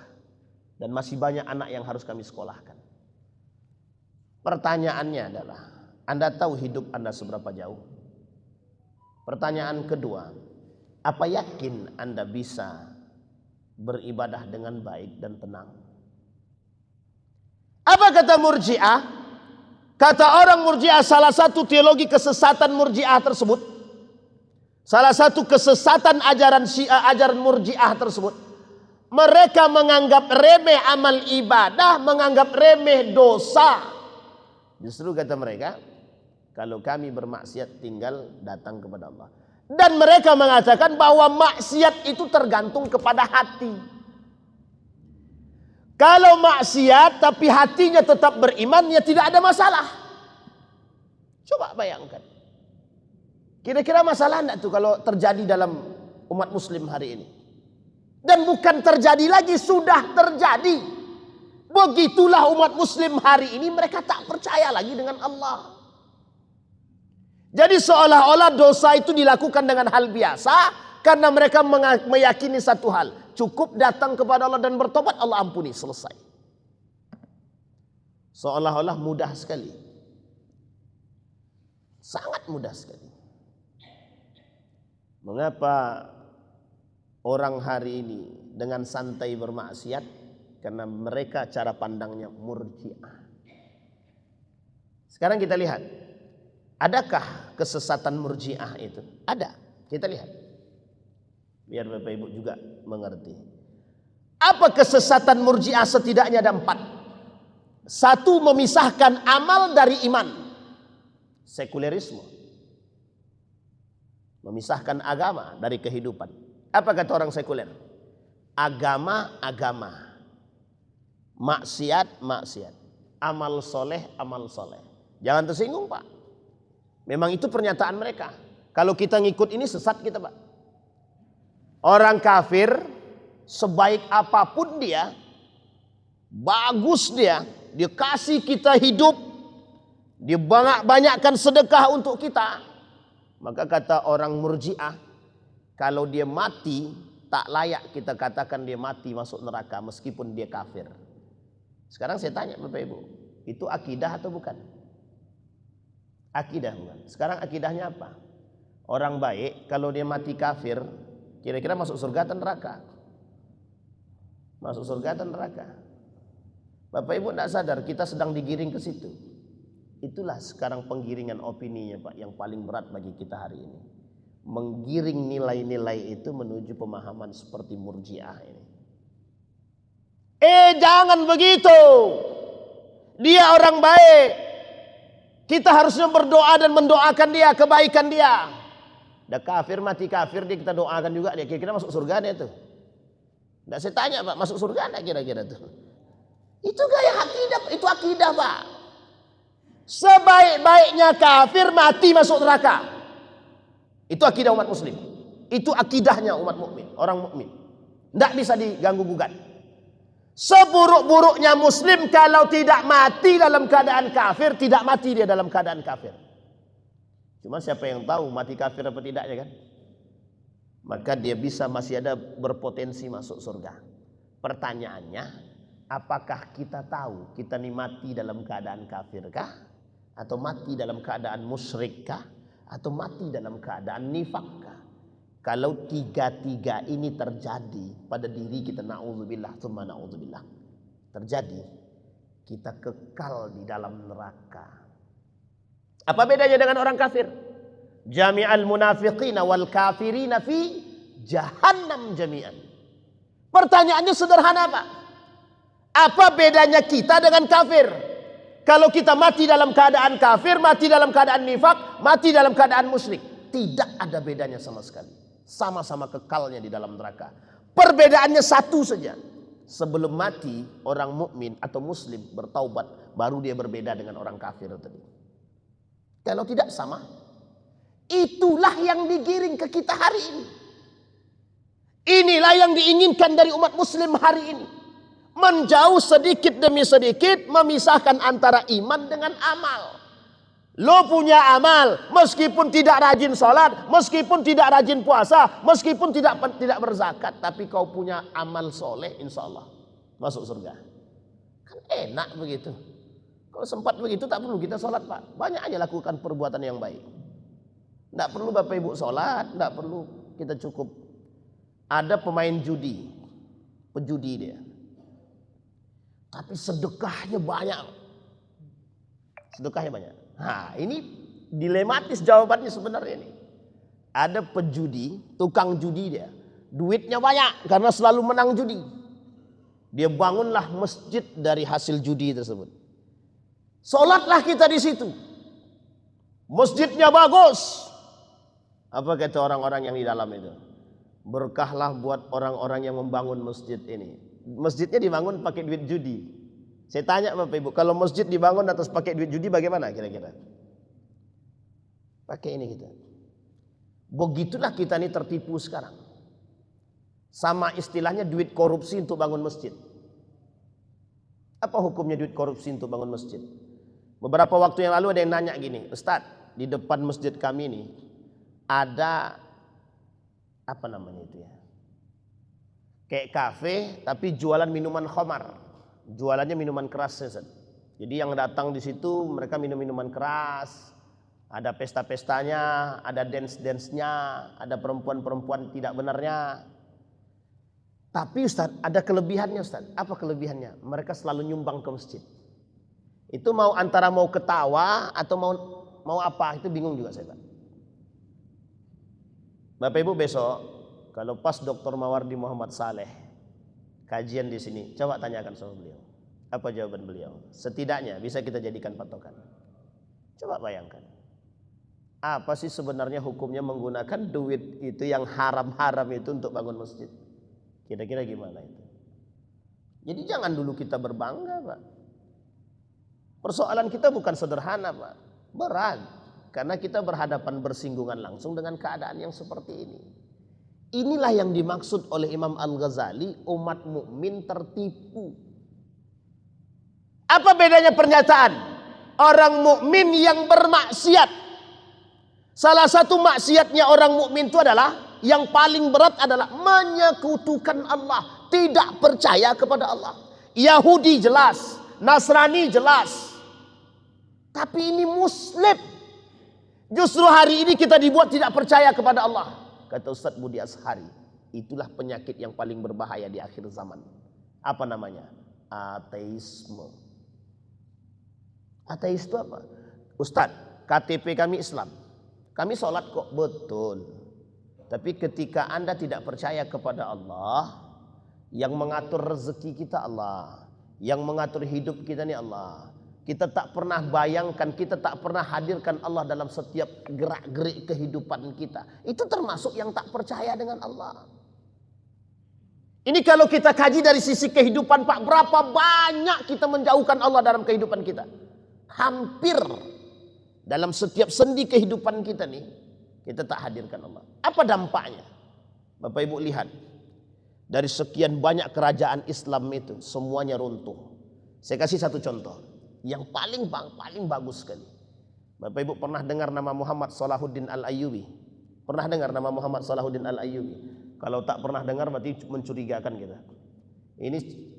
Speaker 1: dan masih banyak anak yang harus kami sekolahkan. Pertanyaannya adalah, Anda tahu hidup Anda seberapa jauh? Pertanyaan kedua, apa yakin Anda bisa beribadah dengan baik dan tenang? Apa kata Murji'ah? Kata orang Murji'ah, salah satu teologi kesesatan Murji'ah tersebut, salah satu kesesatan ajaran Syiah, ajaran Murji'ah tersebut, mereka menganggap remeh amal ibadah, menganggap remeh dosa. Justru kata mereka, kalau kami bermaksiat tinggal datang kepada Allah. Dan mereka mengatakan bahwa maksiat itu tergantung kepada hati. Kalau maksiat tapi hatinya tetap beriman, ya tidak ada masalah. Coba bayangkan. Kira-kira masalah enggak tuh kalau terjadi dalam umat muslim hari ini?
Speaker 2: Dan bukan terjadi lagi, sudah terjadi. Begitulah umat muslim hari ini, mereka tak percaya lagi dengan Allah. Jadi seolah-olah dosa itu dilakukan dengan hal biasa, karena mereka meyakini satu hal, cukup datang kepada Allah dan bertobat, Allah ampuni, selesai. Seolah-olah mudah sekali. Sangat mudah sekali. Mengapa orang hari ini dengan santai bermaksiat? Karena mereka cara pandangnya murji'ah. Sekarang kita lihat, adakah kesesatan murji'ah itu? Ada. Kita lihat. Biar Bapak Ibu juga mengerti. Apa kesesatan murji'ah? Setidaknya ada 4. Satu, memisahkan amal dari iman. Sekulerisme. Memisahkan agama dari kehidupan. Apa kata orang sekuler? Agama, agama. Maksiat, maksiat. Amal soleh, amal soleh. Jangan tersinggung, Pak. Memang itu pernyataan mereka. Kalau kita ngikut ini sesat kita, Pak. Orang kafir, sebaik apapun dia, bagus dia kasih kita hidup, dia banyakkan sedekah untuk kita. Maka kata orang murji'ah, kalau dia mati, tak layak kita katakan dia mati masuk neraka meskipun dia kafir. Sekarang saya tanya Bapak Ibu, itu akidah atau bukan? Akidah bukan? Sekarang akidahnya apa? Orang baik kalau dia mati kafir, kira-kira masuk surga atau neraka? Masuk surga atau neraka? Bapak Ibu tidak sadar kita sedang digiring ke situ. Itulah sekarang penggiringan opininya, Pak, yang paling berat bagi kita hari ini. Menggiring nilai-nilai itu menuju pemahaman seperti murji'ah ini. Jangan begitu. Dia orang baik. Kita harusnya berdoa dan mendoakan dia, kebaikan dia. Dah kafir, mati kafir, dia kita doakan juga, dia kira-kira masuk surga dia tuh. Tidak saya tanya, Pak, masuk surga enggak kira-kira tuh? Itu gaya akidah, itu akidah, Pak. Sebaik-baiknya kafir mati masuk neraka. Itu akidah umat muslim. Itu akidahnya umat mukmin, orang mukmin. Tidak bisa diganggu gugat. Seburuk-buruknya muslim kalau tidak mati dalam keadaan kafir, tidak mati dia dalam keadaan kafir. Cuma siapa yang tahu mati kafir apa tidaknya kan? Maka dia bisa masih ada berpotensi masuk surga. Pertanyaannya, apakah kita tahu kita ini mati dalam keadaan kafirkah? Atau mati dalam keadaan musyrikkah? Atau mati dalam keadaan nifakkah? Kalau tiga-tiga ini terjadi pada diri kita, na'udzubillah, tsumma na'udzubillah, terjadi, kita kekal di dalam neraka. Apa bedanya dengan orang kafir? Jami'al munafiqina wal kafirina fi jahannam jami'an. Pertanyaannya sederhana, Pak. Apa bedanya kita dengan kafir? Kalau kita mati dalam keadaan kafir, mati dalam keadaan nifak, mati dalam keadaan musyrik, tidak ada bedanya sama sekali. Sama-sama kekalnya di dalam neraka. Perbedaannya satu saja. Sebelum mati, orang mukmin atau muslim bertaubat, baru dia berbeda dengan orang kafir tadi. Kalau tidak sama, itulah yang digiring ke kita hari ini. Inilah yang diinginkan dari umat muslim hari ini. Menjauh sedikit demi sedikit, memisahkan antara iman dengan amal. Lo punya amal, meskipun tidak rajin sholat, meskipun tidak rajin puasa, meskipun tidak berzakat, tapi kau punya amal soleh, insya Allah masuk surga. Kan enak begitu. Kalau sempat begitu tak perlu kita sholat, Pak. Banyak aja lakukan perbuatan yang baik. Tidak perlu Bapak Ibu sholat, tidak perlu, kita cukup. Ada pemain judi, pejudi dia, tapi sedekahnya banyak. Sedekahnya banyak. Nah, ini dilematis jawabannya sebenarnya ini. Ada pejudi, tukang judi dia. Duitnya banyak karena selalu menang judi. Dia bangunlah masjid dari hasil judi tersebut. Sholatlah kita di situ. Masjidnya bagus. Apa kata orang-orang yang di dalam itu? Berkahlah buat orang-orang yang membangun masjid ini. Masjidnya dibangun pakai duit judi. Saya tanya Bapak Ibu, kalau masjid dibangun atas pakai duit judi bagaimana kira-kira? Pakai ini kita. Begitulah kita ini tertipu sekarang. sama istilahnya duit korupsi untuk bangun masjid. Apa hukumnya duit korupsi untuk bangun masjid? Beberapa waktu yang lalu ada yang nanya gini, Ustadz, di depan masjid kami ini ada apa namanya itu ya, kayak kafe tapi jualan minuman khamar, jualannya minuman keras ya, Ustadz. Jadi yang datang di situ mereka minum minuman keras, ada pesta-pestanya, ada dance-dance-nya, ada perempuan-perempuan tidak benarnya. Tapi Ustaz, ada kelebihannya Ustaz. Apa kelebihannya? Mereka selalu nyumbang ke masjid. Itu mau antara mau ketawa atau mau apa, itu bingung juga saya, Pak. Bapak Ibu besok kalau pas Dr. Mawardi Muhammad Saleh kajian di sini, coba tanyakan sama beliau. Apa jawaban beliau? Setidaknya bisa kita jadikan patokan. Coba bayangkan. Apa sih sebenarnya hukumnya menggunakan duit itu yang haram-haram itu untuk bangun masjid? Kira-kira gimana itu? Jadi jangan dulu kita berbangga, Pak. Persoalan kita bukan sederhana, Pak. Berat. Karena kita berhadapan bersinggungan langsung dengan keadaan yang seperti ini. Inilah yang dimaksud oleh Imam Al-Ghazali, umat mukmin tertipu. Apa bedanya pernyataan? Orang mukmin yang bermaksiat. Salah satu maksiatnya orang mukmin itu adalah yang paling berat adalah menyekutukan Allah, tidak percaya kepada Allah. Yahudi jelas, Nasrani jelas. Tapi ini Muslim. Justru hari ini kita dibuat tidak percaya kepada Allah. Kata Ustaz Budi Ashari, itulah penyakit yang paling berbahaya di akhir zaman. Apa namanya? Ateisme. Ateis itu apa? Ustaz, KTP kami Islam. Kami sholat kok, betul. Tapi ketika Anda tidak percaya kepada Allah, yang mengatur rezeki kita Allah, yang mengatur hidup kita ini Allah. Kita tak pernah bayangkan, kita tak pernah hadirkan Allah dalam setiap gerak-gerik kehidupan kita. Itu termasuk yang tak percaya dengan Allah. Ini kalau kita kaji dari sisi kehidupan, Pak, berapa banyak kita menjauhkan Allah dalam kehidupan kita. Hampir dalam setiap sendi kehidupan kita nih, kita tak hadirkan Allah. Apa dampaknya? Bapak Ibu lihat. Dari sekian banyak kerajaan Islam itu, semuanya runtuh. Saya kasih satu contoh. Yang paling bagus sekali. Bapak Ibu pernah dengar nama Muhammad Salahuddin Al-Ayyubi? Pernah dengar nama Muhammad Salahuddin Al-Ayyubi? Kalau tak pernah dengar berarti mencurigakan kita.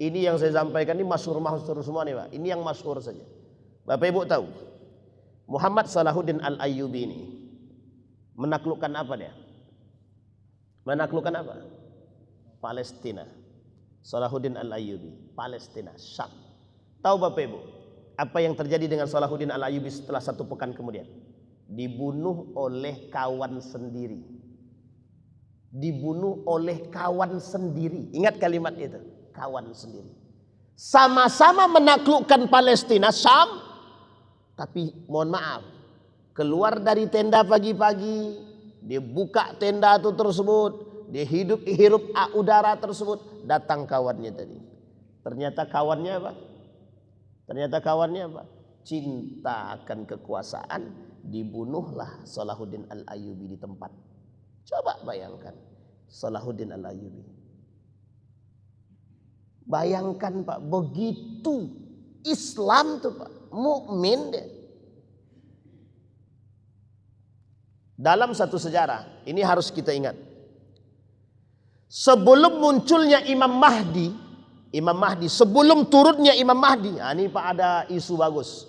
Speaker 2: Ini yang saya sampaikan ini masyhur semua nih, Pak. Ini yang masyhur saja. Bapak Ibu tahu, Muhammad Salahuddin Al-Ayyubi ini menaklukkan apa dia? Menaklukkan apa? Palestina. Salahuddin Al-Ayyubi, Palestina, Syam. Tahu Bapak Ibu, apa yang terjadi dengan Salahuddin Al-Ayyubi setelah 1 pekan kemudian? Dibunuh oleh kawan sendiri. Dibunuh oleh kawan sendiri. Ingat kalimat itu, kawan sendiri. Sama-sama menaklukkan Palestina, Syam, tapi mohon maaf, keluar dari tenda pagi-pagi, dia buka tenda itu tersebut, dia hirup udara tersebut, datang kawannya tadi. Ternyata kawannya apa? Cinta akan kekuasaan, dibunuhlah Salahuddin Al-Ayyubi di tempat. Coba bayangkan, Salahuddin Al-Ayyubi. Bayangkan Pak, begitu Islam tuh Pak, mukmin deh. Dalam satu sejarah, ini harus kita ingat. Sebelum munculnya Imam Mahdi, sebelum turunnya Imam Mahdi, nah ini Pak ada isu bagus.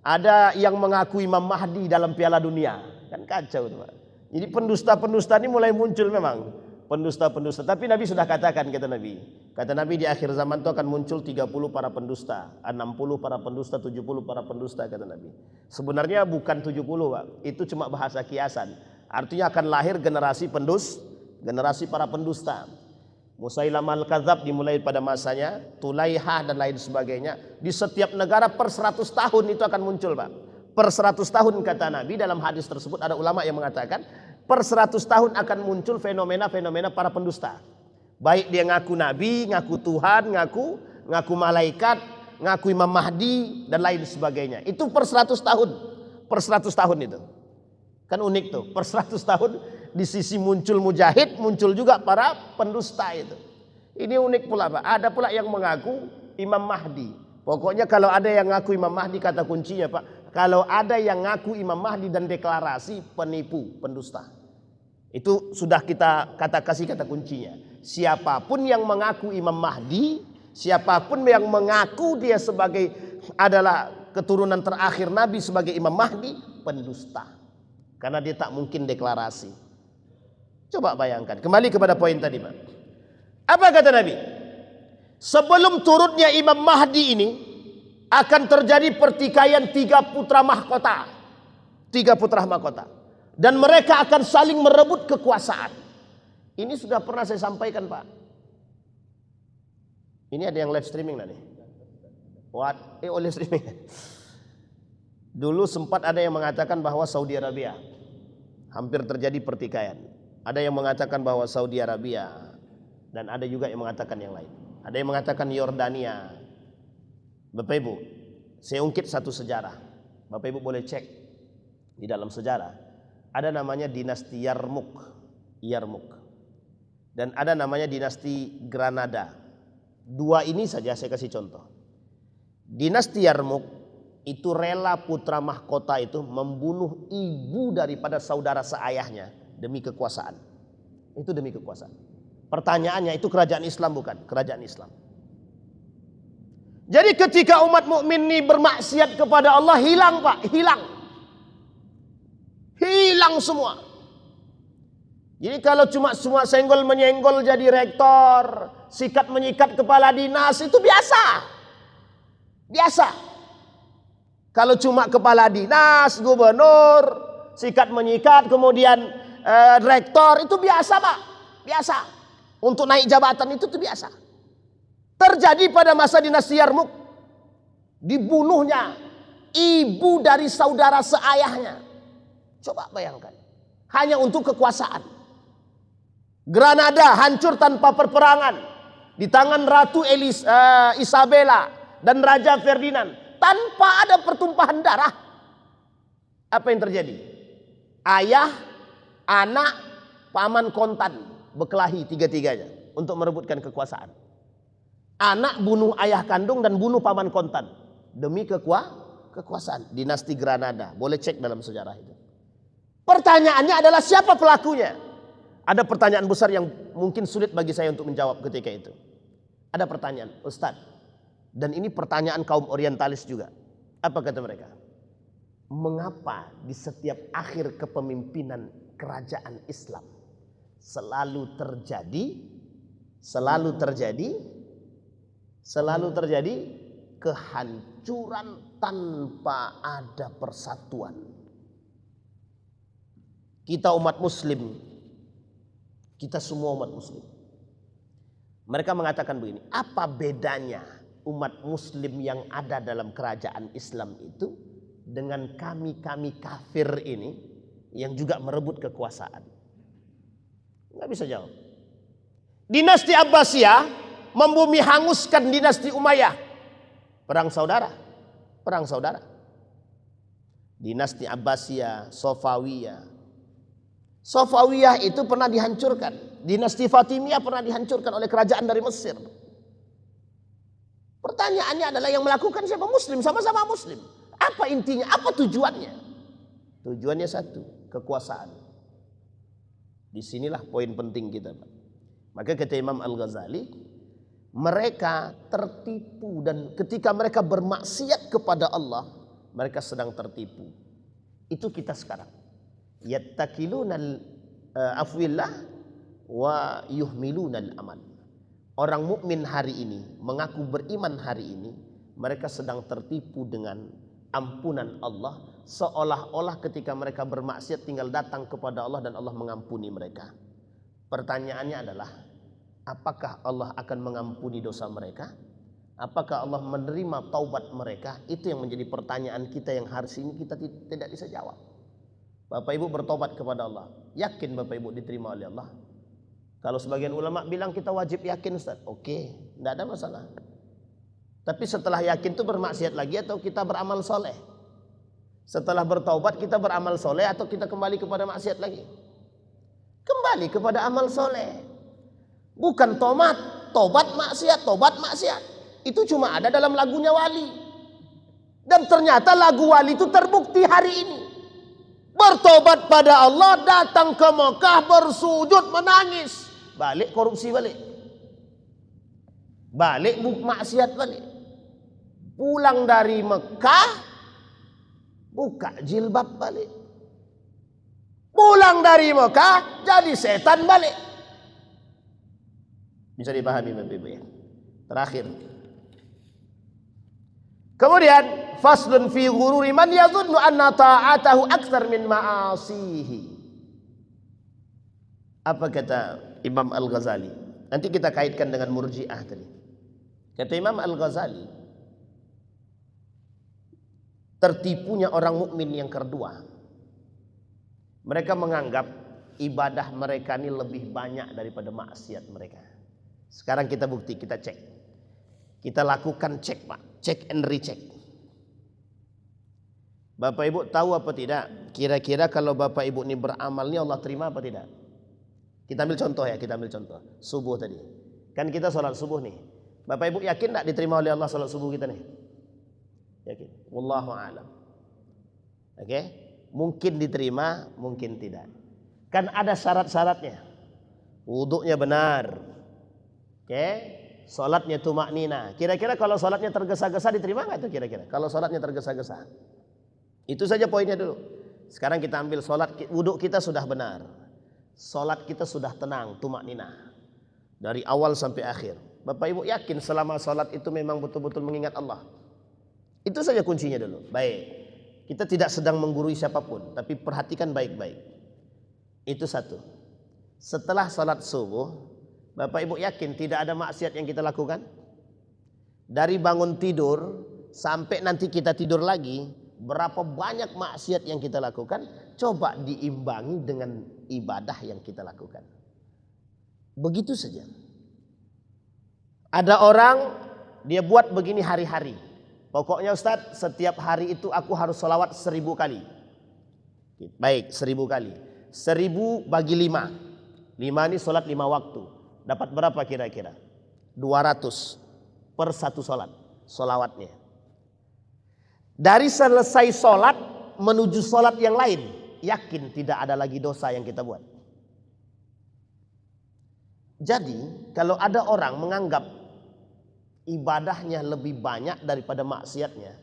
Speaker 2: Ada yang mengaku Imam Mahdi dalam Piala Dunia. Kan kacau tuh Pak. Jadi pendusta-pendusta ini mulai muncul memang. Pendusta-pendusta. Tapi Nabi sudah katakan, kata Nabi. Kata Nabi di akhir zaman itu akan muncul 30 para pendusta. 60 para pendusta, 70 para pendusta, kata Nabi. Sebenarnya bukan 70 Pak. Itu cuma bahasa kiasan. Artinya akan lahir generasi generasi para pendusta. Musailamah al-Kadzab dimulai pada masanya, Tulaihah dan lain sebagainya. Di setiap negara per 100 tahun itu akan muncul Pak. Per 100 tahun kata Nabi, dalam hadis tersebut ada ulama yang mengatakan per 100 tahun akan muncul fenomena-fenomena para pendusta. Baik dia ngaku Nabi, ngaku Tuhan, ngaku malaikat, ngaku Imam Mahdi dan lain sebagainya. Itu per 100 tahun. Per 100 tahun itu. Kan unik tuh, per 100 tahun di sisi muncul mujahid, muncul juga para pendusta itu. Ini unik pula Pak. Ada pula yang mengaku Imam Mahdi. Pokoknya kalau ada yang ngaku Imam Mahdi, kata kuncinya Pak, kalau ada yang ngaku Imam Mahdi dan deklarasi, penipu, pendusta. Itu sudah kita kasih kata kuncinya. Siapapun yang mengaku Imam Mahdi, siapapun yang mengaku dia sebagai adalah keturunan terakhir Nabi sebagai Imam Mahdi, pendusta. Karena dia tak mungkin deklarasi. Coba bayangkan. Kembali kepada poin tadi Pak. Apa kata Nabi? Sebelum turunnya Imam Mahdi ini akan terjadi pertikaian 3 putra mahkota. 3 putra mahkota. Dan mereka akan saling merebut kekuasaan. Ini sudah pernah saya sampaikan Pak. Ini ada yang live streaming nanti. Live streaming. Dulu sempat ada yang mengatakan bahwa Saudi Arabia hampir terjadi pertikaian. Ada yang mengatakan bahwa Saudi Arabia, dan ada juga yang mengatakan yang lain. Ada yang mengatakan Yordania. Bapak Ibu, saya ungkit satu sejarah. Bapak Ibu boleh cek di dalam sejarah. Ada namanya dinasti Yarmouk. Dan ada namanya dinasti Granada. 2 ini saja saya kasih contoh. Dinasti Yarmouk itu rela putra mahkota itu membunuh ibu daripada saudara seayahnya demi kekuasaan. Itu demi kekuasaan. Pertanyaannya, itu kerajaan Islam bukan? Kerajaan Islam. Jadi ketika umat mukmin ini bermaksiat kepada Allah, hilang Pak, hilang semua. Jadi kalau cuma semua senggol menyenggol jadi rektor, sikat menyikat kepala dinas, itu biasa. Kalau cuma kepala dinas, gubernur, sikat menyikat, kemudian rektor, itu biasa Pak, biasa. Untuk naik jabatan itu biasa. Terjadi pada masa dinasti Yarmouk, dibunuhnya ibu dari saudara seayahnya. Coba bayangkan, hanya untuk kekuasaan. Granada hancur tanpa perperangan di tangan Ratu Isabella dan Raja Ferdinand tanpa ada pertumpahan darah. Apa yang terjadi? Ayah, anak, paman kontan berkelahi 3-3-nya untuk merebutkan kekuasaan. Anak bunuh ayah kandung dan bunuh paman kontan demi kekuasaan. Dinasti Granada, boleh cek dalam sejarah itu. Pertanyaannya adalah siapa pelakunya? Ada pertanyaan besar yang mungkin sulit bagi saya untuk menjawab ketika itu. Ada pertanyaan, Ustadz, dan ini pertanyaan kaum orientalis juga. Apa kata mereka? Mengapa di setiap akhir kepemimpinan kerajaan Islam selalu terjadi kehancuran tanpa ada persatuan? Kita umat muslim, kita semua umat muslim. Mereka mengatakan begini, apa bedanya umat muslim yang ada dalam kerajaan Islam itu dengan kami kafir ini yang juga merebut kekuasaan? Nggak bisa jawab. Dinasti Abbasiyah membumi hanguskan dinasti Umayyah. Perang saudara. Dinasti Abbasiyah, Safawiyah itu pernah dihancurkan. Dinasti Fatimiyah pernah dihancurkan oleh kerajaan dari Mesir. Pertanyaannya adalah yang melakukan siapa? Muslim, sama-sama muslim. Apa intinya? Apa tujuannya? Tujuannya satu, kekuasaan. Disinilah poin penting kita, Pak. Maka kata Imam Al-Ghazali, mereka tertipu, dan ketika mereka bermaksiat kepada Allah, mereka sedang tertipu. Itu kita sekarang. Yattakilunal afwillah wa yuhmilunal aman. Orang mukmin hari ini, mengaku beriman hari ini, mereka sedang tertipu dengan ampunan Allah, seolah-olah ketika mereka bermaksiat tinggal datang kepada Allah dan Allah mengampuni mereka. Pertanyaannya adalah, apakah Allah akan mengampuni dosa mereka? Apakah Allah menerima taubat mereka? Itu yang menjadi pertanyaan kita yang hari ini kita tidak bisa jawab. Bapak Ibu bertobat kepada Allah, yakin Bapak Ibu diterima oleh Allah? Kalau sebagian ulama bilang kita wajib yakin, Ustaz. Oke, tidak ada masalah. Tapi setelah yakin itu bermaksiat lagi atau kita beramal soleh? Setelah bertaubat kita beramal soleh atau kita kembali kepada maksiat lagi? Kembali kepada amal soleh. Bukan tobat maksiat. Itu cuma ada dalam lagunya wali. Dan ternyata lagu wali itu terbukti hari ini. Bertobat pada Allah, datang ke Mekah, bersujud, menangis. Balik korupsi balik. Balik maksiat balik. Pulang dari Mekah, buka jilbab balik. Pulang dari Mekah, jadi setan balik. Bisa dipahami Bapak Ibu ya. Terakhir. Kemudian faslun fi ghururi man yadhunnu anna ta'atahu aktsar min ma'asihi. Apa kata Imam Al-Ghazali? Nanti kita kaitkan dengan Murji'ah tadi. Kata Imam Al-Ghazali, tertipunya orang mukmin yang kedua. Mereka menganggap ibadah mereka ini lebih banyak daripada maksiat mereka. Sekarang kita bukti, kita cek. Kita lakukan cek Pak, cek and recheck. Bapak Ibu tahu apa tidak? Kira-kira kalau Bapak Ibu ini beramal ini Allah terima apa tidak? Kita ambil contoh ya, kita ambil contoh. Subuh tadi. Kan kita sholat subuh nih. Bapak Ibu yakin tidak diterima oleh Allah sholat subuh kita nih? Yakin. Wallahu a'lam. Oke? Mungkin diterima, mungkin tidak. Kan ada syarat-syaratnya. Wuduknya benar. Oke? Salatnya tumaknina. Kira-kira kalau salatnya tergesa-gesa diterima nggak itu kira-kira? Kalau salatnya tergesa-gesa. Itu saja poinnya dulu. Sekarang kita ambil salat, wuduk kita sudah benar. Salat kita sudah tenang, tumaknina. Dari awal sampai akhir. Bapak Ibu yakin selama salat itu memang betul-betul mengingat Allah? Itu saja kuncinya dulu. Baik. Kita tidak sedang menggurui siapapun, tapi perhatikan baik-baik. Itu satu. Setelah salat subuh, Bapak Ibu yakin tidak ada maksiat yang kita lakukan? Dari bangun tidur sampai nanti kita tidur lagi, berapa banyak maksiat yang kita lakukan? Coba diimbangi dengan ibadah yang kita lakukan. Begitu saja. Ada orang dia buat begini hari-hari. Pokoknya Ustadz, setiap hari itu aku harus sholawat 1000 kali. Baik, 1000 kali. 1000 bagi 5. 5 ini sholat 5 waktu. Dapat berapa kira-kira? 200 per satu sholat. Sholawatnya. Dari selesai sholat menuju sholat yang lain. Yakin tidak ada lagi dosa yang kita buat. Jadi kalau ada orang menganggap ibadahnya lebih banyak daripada maksiatnya,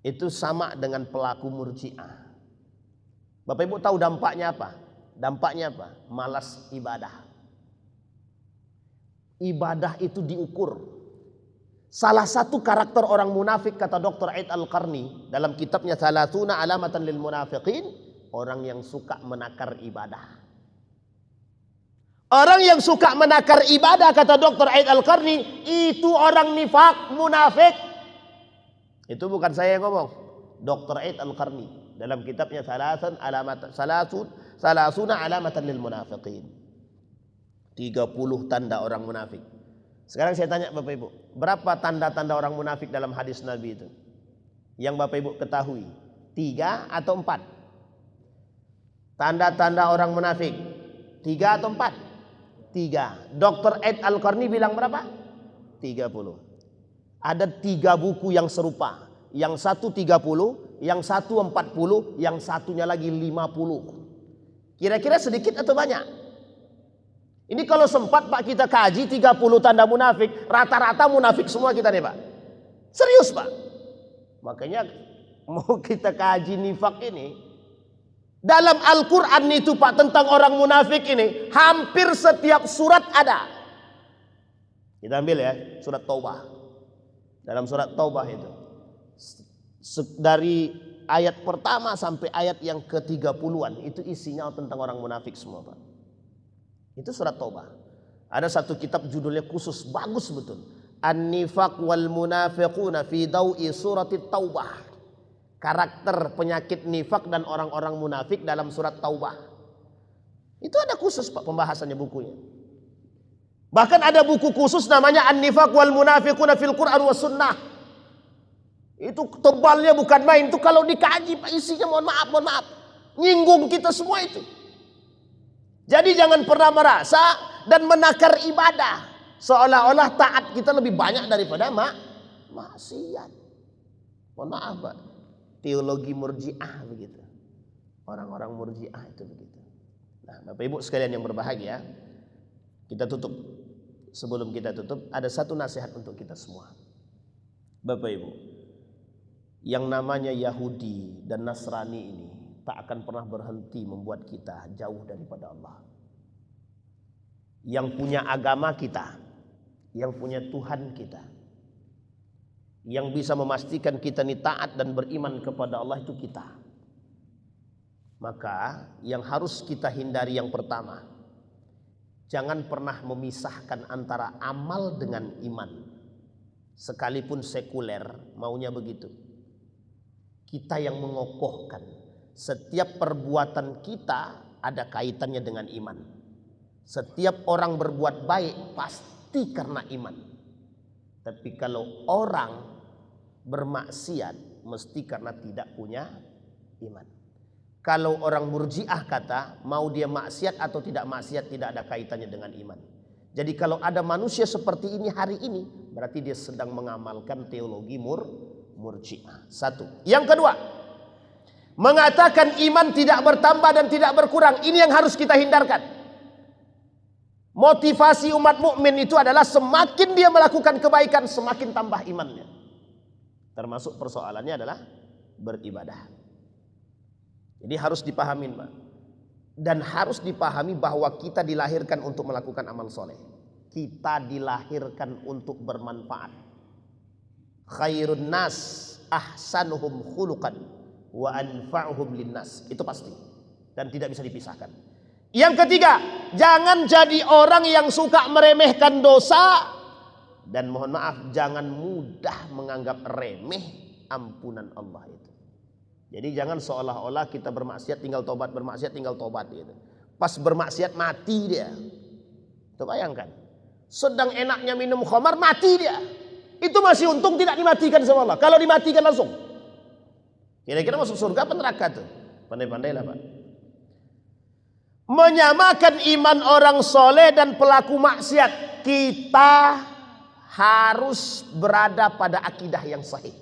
Speaker 2: itu sama dengan pelaku Murji'ah. Bapak Ibu tahu dampaknya apa? Dampaknya apa? Malas ibadah. Ibadah itu diukur. Salah satu karakter orang munafik, kata Dr. Aid Al-Qarni dalam kitabnya Thalathuna Alamatan lil Munafiqin, orang yang suka menakar ibadah. Orang yang suka menakar ibadah, kata Dr. Aid Al-Qarni, itu orang nifak, munafik. Itu bukan saya yang ngomong. Dr. Aid Al-Qarni dalam kitabnya Salasuna Alamatan lil Munafiqin. 30 tanda orang munafik. Sekarang saya tanya Bapak Ibu, berapa tanda-tanda orang munafik dalam hadis Nabi itu? Yang Bapak Ibu ketahui, 3 atau 4? Tanda-tanda orang munafik 3 atau 4? 3. Dr. Aid Al-Qarni bilang berapa? 30. Ada 3 buku yang serupa. Yang satu 30, yang satu 40, yang satunya lagi 50. Kira-kira sedikit atau banyak? Ini kalau sempat Pak kita kaji 30 tanda munafik, rata-rata munafik semua kita nih Pak. Serius Pak. Makanya mau kita kaji nifak ini, dalam Al-Quran itu Pak tentang orang munafik ini hampir setiap surat ada. Kita ambil ya surat Taubah. Dalam surat Taubah itu dari ayat pertama sampai ayat yang ke-30-an itu isinya tentang orang munafik semua Pak. Itu surat Taubah. Ada satu kitab judulnya khusus, bagus betul. An-Nifaq wal Munafiquna fi Dawi Surati Taubah. Karakter penyakit nifak dan orang-orang munafik dalam surat Taubah. Itu ada khusus Pak pembahasannya bukunya. Bahkan ada buku khusus namanya An-Nifaq wal Munafiquna fil Quran was Sunnah. Itu tebalnya bukan main. Itu kalau dikaji Pak isinya mohon maaf. Nyinggung kita semua itu. Jadi jangan pernah merasa dan menakar ibadah seolah-olah taat kita lebih banyak daripada maksiat. Mohon maaf Pak, teologi murji'ah begitu. Orang-orang murji'ah itu begitu. Nah, Bapak Ibu sekalian yang berbahagia, kita tutup. Sebelum kita tutup, ada satu nasihat untuk kita semua. Bapak Ibu, yang namanya Yahudi dan Nasrani ini tak akan pernah berhenti membuat kita jauh daripada Allah. Yang punya agama kita, yang punya Tuhan kita, yang bisa memastikan kita ini taat dan beriman kepada Allah itu kita. Maka yang harus kita hindari yang pertama, jangan pernah memisahkan antara amal dengan iman. Sekalipun sekuler maunya begitu. Kita yang mengokohkan setiap perbuatan kita ada kaitannya dengan iman. Setiap orang berbuat baik pasti karena iman. Tapi kalau orang bermaksiat mesti karena tidak punya iman. Kalau orang murji'ah kata mau dia maksiat atau tidak maksiat tidak ada kaitannya dengan iman. Jadi kalau ada manusia seperti ini hari ini berarti dia sedang mengamalkan teologi murji'ah. Satu. Yang kedua, mengatakan iman tidak bertambah dan tidak berkurang. Ini yang harus kita hindarkan. Motivasi umat mukmin itu adalah semakin dia melakukan kebaikan semakin tambah imannya. Termasuk persoalannya adalah beribadah. Jadi harus dipahami Pak. Dan harus dipahami bahwa kita dilahirkan untuk melakukan amal soleh. Kita dilahirkan untuk bermanfaat. Khairun nas ahsanuhum khuluqan wa anfa'uhum linnas. Itu pasti dan tidak bisa dipisahkan. Yang ketiga, jangan jadi orang yang suka meremehkan dosa dan mohon maaf jangan mudah menganggap remeh ampunan Allah itu. Jadi jangan seolah-olah kita bermaksiat tinggal tobat, bermaksiat tinggal tobat gitu. Pas bermaksiat mati dia. Tuh bayangkan. Sedang enaknya minum khamar mati dia. Itu masih untung tidak dimatikan sama Allah. Kalau dimatikan langsung. Kira-kira masuk surga apa neraka tuh? Pandai-pandai lah Pak. Menyamakan iman orang soleh dan pelaku maksiat. Kita harus berada pada akidah yang sahih.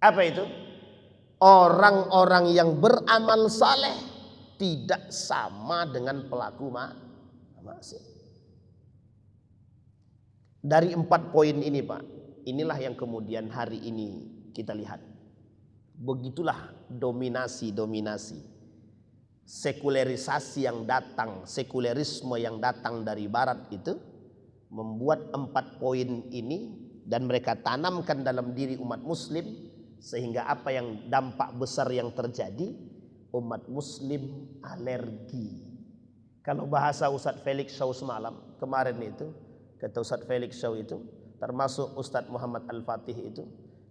Speaker 2: Apa itu? Orang-orang yang beramal saleh tidak sama dengan pelaku maksiat. Dari 4 poin ini Pak, inilah yang kemudian hari ini kita lihat. Begitulah dominasi sekulerisasi yang datang, sekulerisme yang datang dari barat itu membuat 4 poin ini dan mereka tanamkan dalam diri umat muslim, sehingga apa yang dampak besar yang terjadi, umat muslim alergi. Kalau bahasa Ustadz Felix Shaw semalam kemarin itu, kata Ustadz Felix Shaw itu, termasuk Ustadz Muhammad Al-Fatih itu,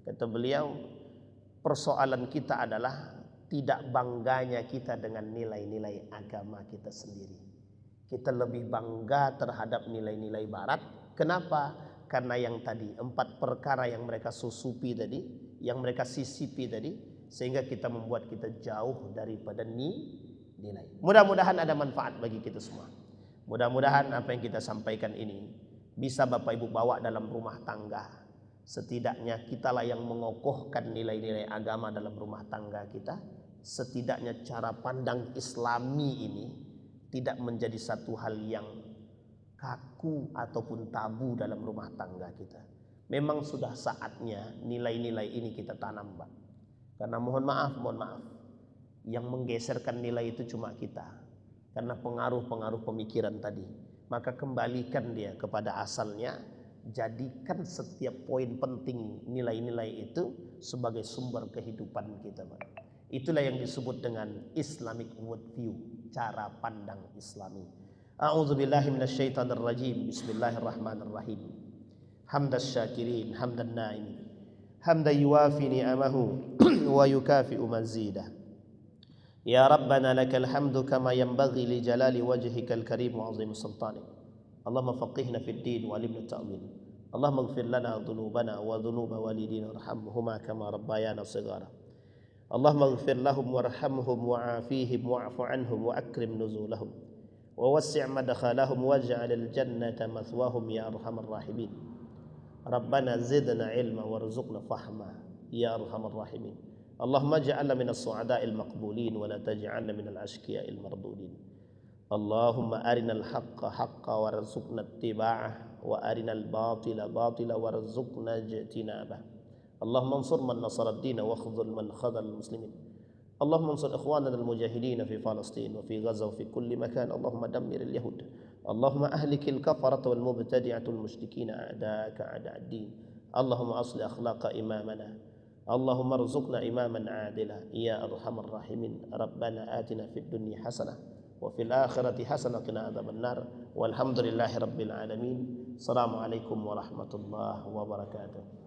Speaker 2: kata beliau, persoalan kita adalah tidak bangganya kita dengan nilai-nilai agama kita sendiri. Kita lebih bangga terhadap nilai-nilai barat. Kenapa? Karena yang tadi 4 perkara yang mereka susupi tadi, yang mereka sisipi tadi, sehingga kita membuat kita jauh daripada nilai. Mudah-mudahan ada manfaat bagi kita semua. Mudah-mudahan apa yang kita sampaikan ini bisa Bapak Ibu bawa dalam rumah tangga. Setidaknya kitalah yang mengokohkan nilai-nilai agama dalam rumah tangga kita. Setidaknya cara pandang Islami ini tidak menjadi satu hal yang kaku ataupun tabu dalam rumah tangga kita. Memang sudah saatnya nilai-nilai ini kita tanam Pak. Karena mohon maaf, yang menggeserkan nilai itu cuma kita. Karena pengaruh-pengaruh pemikiran tadi. Maka kembalikan dia kepada asalnya. Jadikan setiap poin penting nilai-nilai itu sebagai sumber kehidupan kita Pak. Itulah yang disebut dengan Islamic worldview, cara pandang Islami. A'udzubillahi minasyaitonirrajim. Bismillahirrahmanirrahim. Hamdas syakirin, hamdan naimin. Hamdan yuwafi ni'amahu wa yukafi'u mazidah. Ya Rabbana lakal hamdu kama yanbaghi li jalali wajhikal karim wa 'azimi sultanik. Allahumma faqihna fid din wa 'allimna ta'wil. Allahumma ighfir lana dhunubana wa dhunuba walidina warhamhuma kama rabbayana shighara. Allahumma ighfir lahum warhamhum wa'afihim wa'fu 'anhum wa akrim nuzulahum. ووسع مدخلهم واجعل الجنة مثواهم يا أرحم الراحمين ربنا زدنا علما وارزقنا فهما يا أرحم الراحمين اللهم اجعلنا من السعداء المقبولين ولا تجعلنا من الأشقياء المردودين اللهم أرنا الحق حقا وارزقنا اتباعه وأرنا الباطل باطلا وارزقنا اجتنابه اللهم انصر من نصر الدين واخذل من خذل المسلمين اللهم انصر إخواننا المجاهدين في فلسطين وفي غزة وفي كل مكان اللهم دمر اليهود اللهم أهلك الكفرة والمبتدعة المشركين أعداءك أعداء الدين اللهم أصل أخلاق إمامنا اللهم ارزقنا إماما عادلا يا أرحم الراحمين ربنا آتنا في الدنيا حسنة وفي الآخرة حسنة وقنا عذاب النار والحمد لله رب العالمين السلام عليكم ورحمة الله وبركاته